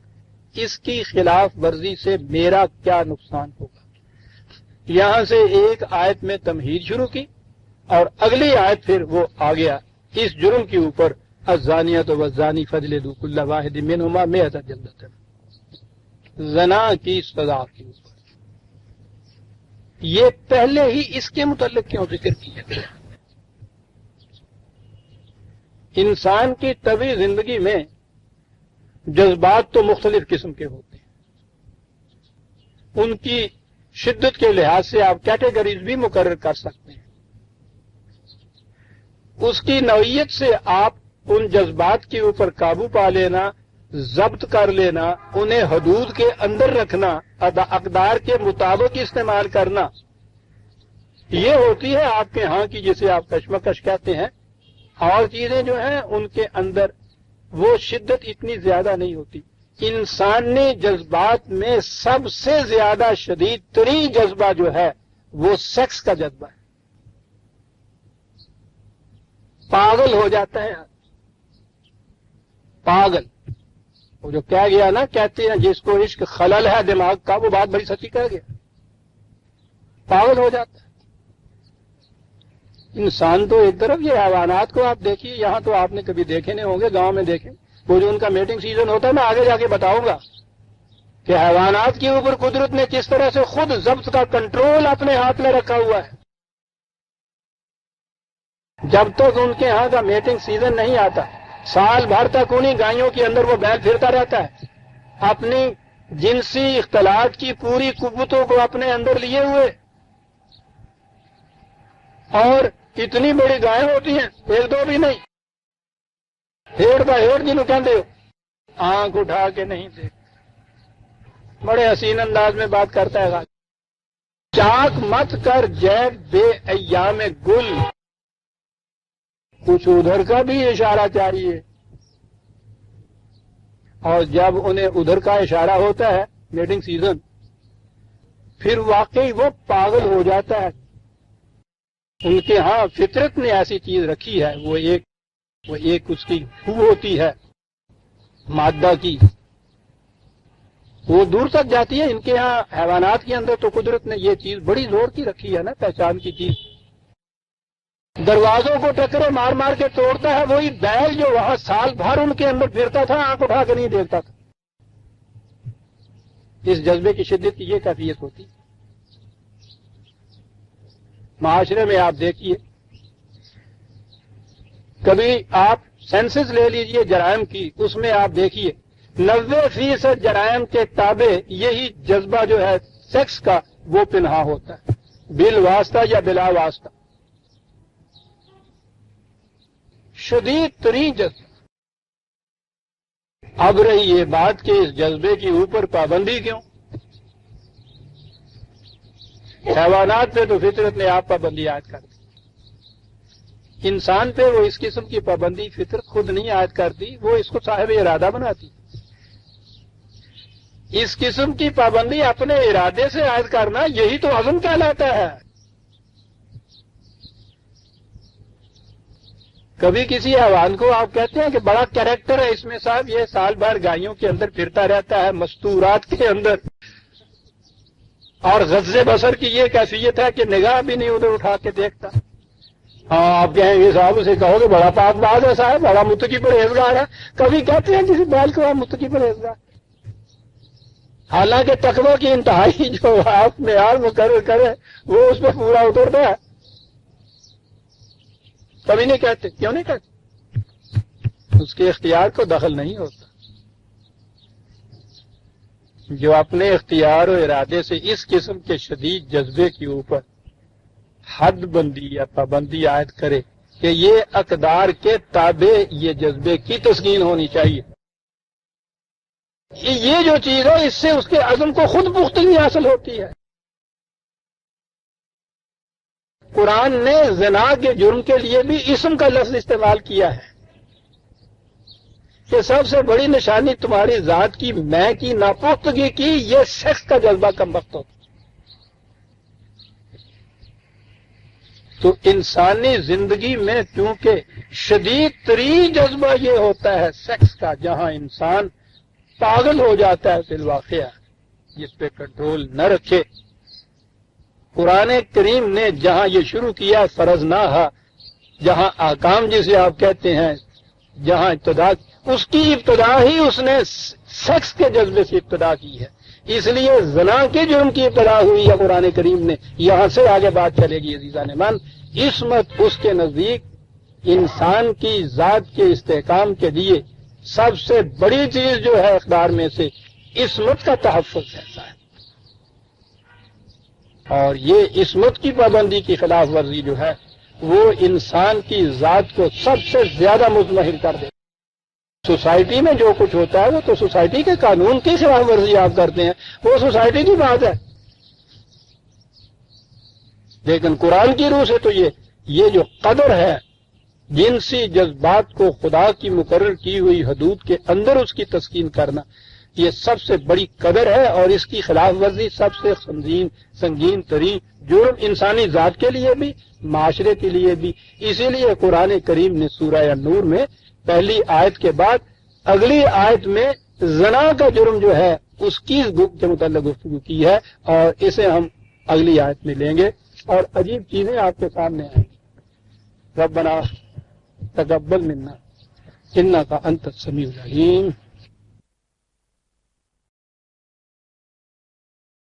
اس کی خلاف ورزی سے میرا کیا نقصان ہوگا. یہاں سے ایک آیت میں تمہید شروع کی اور اگلی آیت پھر وہ آ گیا اس جرم کے اوپر, الزانیۃ والزانی فاجلدوا کل واحد منہما مئۃ جلدۃ, زنا کی سزا کے اوپر. یہ پہلے ہی اس کے متعلق کیوں ذکر کیا گیا؟ انسان کی طبعی زندگی میں جذبات تو مختلف قسم کے ہوتے ہیں. ان کی شدت کے لحاظ سے آپ کیٹیگریز بھی مقرر کر سکتے ہیں. اس کی نوعیت سے آپ ان جذبات کے اوپر قابو پا لینا, ضبط کر لینا, انہیں حدود کے اندر رکھنا, اقدار کے مطابق استعمال کرنا, یہ ہوتی ہے آپ کے ہاں کی جسے آپ کشمکش کہتے ہیں. اور چیزیں جو ہیں ان کے اندر وہ شدت اتنی زیادہ نہیں ہوتی. انسانی جذبات میں سب سے زیادہ شدید ترین جذبہ جو ہے وہ سیکس کا جذبہ ہے. پاگل ہو جاتا ہے پاگل. وہ جو کہہ گیا نا, کہتے ہیں جس کو عشق خلل ہے دماغ کا, وہ بات بڑی سچی کہہ گیا, پاگل ہو جاتا ہے. انسان تو ایک طرف, یہ حیوانات کو آپ دیکھیے, یہاں تو آپ نے کبھی دیکھے نہیں ہوں گے, گاؤں میں دیکھیں, وہ جو ان کا میٹنگ سیزن ہوتا ہے, میں آگے جا کے بتاؤں گا کہ حیوانات کے اوپر قدرت نے کس طرح سے خود ضبط کا کنٹرول اپنے ہاتھ میں رکھا ہوا ہے. جب تک ان کے ہاں کا میٹنگ سیزن نہیں آتا, سال بھر تک انہیں گائیوں کے اندر وہ بیل پھرتا رہتا ہے, اپنی جنسی اختلاط کی پوری قوتوں کو اپنے اندر لیے ہوئے. اور اتنی بڑی گائیں ہوتی ہیں, ایک دو بھی نہیں, ہیڑ کا ہیڑ جنہوں کہتے ہو, آنکھ اٹھا کے نہیں دیکھ. بڑے حسین انداز میں بات کرتا ہے. چاک مت کر جیب بے ایام گل, کچھ ادھر کا بھی اشارہ چاہیے. اور جب انہیں ادھر کا اشارہ ہوتا ہے میٹنگ سیزن, پھر واقعی وہ پاگل ہو جاتا ہے. ان کے ہاں فطرت نے ایسی چیز رکھی ہے, وہ ایک اس کی خو ہوتی ہے مادہ کی, وہ دور تک جاتی ہے. ان کے ہاں حیوانات کے اندر تو قدرت نے یہ چیز بڑی زور کی رکھی ہے نا, پہچان کی چیز. دروازوں کو ٹکرے مار مار کے توڑتا ہے وہی بیل جو وہاں سال بھر ان کے اندر پھرتا تھا, آنکھ اٹھا کے نہیں دیکھتا تھا. اس جذبے کی شدت کی یہ کیفیت ہوتی. معاشرے میں آپ دیکھیے, کبھی آپ سینسس لے لیجئے جرائم کی, اس میں آپ دیکھیے 90% جرائم کے تابع یہی جذبہ جو ہے سیکس کا وہ پنہا ہوتا ہے, بالواسطہ یا بلا واسطہ. شدید ترین جذبہ. اب رہی یہ بات کہ اس جذبے کے اوپر پابندی کیوں؟ حیوانات پہ تو فطرت نے آپ پابندی عائد کر دی. انسان پہ وہ اس قسم کی پابندی فطرت خود نہیں عائد کرتی, وہ اس کو صاحب ارادہ بناتی. اس قسم کی پابندی اپنے ارادے سے عائد کرنا، یہی تو عزم کہلاتا ہے۔ کبھی کسی حیوان کو آپ کہتے ہیں کہ بڑا کیریکٹر ہے اس میں صاحب، یہ سال بھر گائیوں کے اندر پھرتا رہتا ہے، مستورات کے اندر، اور غض بصر کی یہ کیفیت ہے کہ نگاہ بھی نہیں ادھر اٹھا کے دیکھتا۔ ہاں آپ کہیں گے صاحب اسے کہو کہ بڑا پاک باز ہے صاحب، بڑا متقی پرہیزگار ہے، کبھی کہتے ہیں کسی بیل کو آپ متقی پرہیزگار، حالانکہ تقوی کی انتہائی جو آپ معیار مقرر کرے وہ اس پہ پورا اترتا ہے۔ کبھی نہیں کہتے، کیوں نہیں کہتے؟ اس کے اختیار کو دخل نہیں ہوتا۔ جو اپنے اختیار و ارادے سے اس قسم کے شدید جذبے کے اوپر حد بندی یا پابندی عائد کرے کہ یہ اقدار کے تابع یہ جذبے کی تسکین ہونی چاہیے، یہ جو چیز ہے اس سے اس کے عزم کو خود پختگی حاصل ہوتی ہے۔ قرآن نے زنا کے جرم کے لیے بھی اسم کا لفظ استعمال کیا ہے کہ سب سے بڑی نشانی تمہاری ذات کی میں کی ناپختگی کی یہ سیکس کا جذبہ کم وقت ہوتا۔ تو انسانی زندگی میں چونکہ شدید ترین جذبہ یہ ہوتا ہے سیکس کا، جہاں انسان پاگل ہو جاتا ہے فی الواقعہ، جس پہ کنٹرول نہ رکھے، قرآن کریم نے جہاں یہ شروع کیا فرضناہا، جہاں احکام جسے آپ کہتے ہیں، جہاں ابتدا، اس کی ابتدا ہی اس نے سیکس کے جذبے سے ابتدا کی ہے، اس لیے زنا کے جرم کی ابتدا ہوئی ہے قرآن کریم نے، یہاں سے آگے بات چلے گی عزیزان من۔ عصمت اس کے نزدیک انسان کی ذات کے استحکام کے لیے سب سے بڑی چیز جو ہے اقدار میں سے عصمت کا تحفظ رہتا ہے، اور یہ عصمت کی پابندی کی خلاف ورزی جو ہے وہ انسان کی ذات کو سب سے زیادہ مضمحل کر دے۔ سوسائٹی میں جو کچھ ہوتا ہے وہ تو سوسائٹی کے قانون کی خلاف ورزی آپ کرتے ہیں، وہ سوسائٹی کی بات ہے، لیکن قرآن کی روح سے تو یہ جو قدر ہے جنسی جذبات کو خدا کی مقرر کی ہوئی حدود کے اندر اس کی تسکین کرنا، یہ سب سے بڑی قدر ہے، اور اس کی خلاف ورزی سب سے سنگین ترین جرم انسانی ذات کے لیے بھی، معاشرے کے لیے بھی۔ اسی لیے قرآن کریم نے سورہ نور میں پہلی آیت کے بعد اگلی آیت میں زنا کا جرم جو ہے اس کی کے متعلق گفتگو کی ہے، اور اسے ہم اگلی آیت میں لیں گے، اور عجیب چیزیں آپ کے سامنے آئیں گی۔ ربنا تقبل منا انک انت السمیع العلیم۔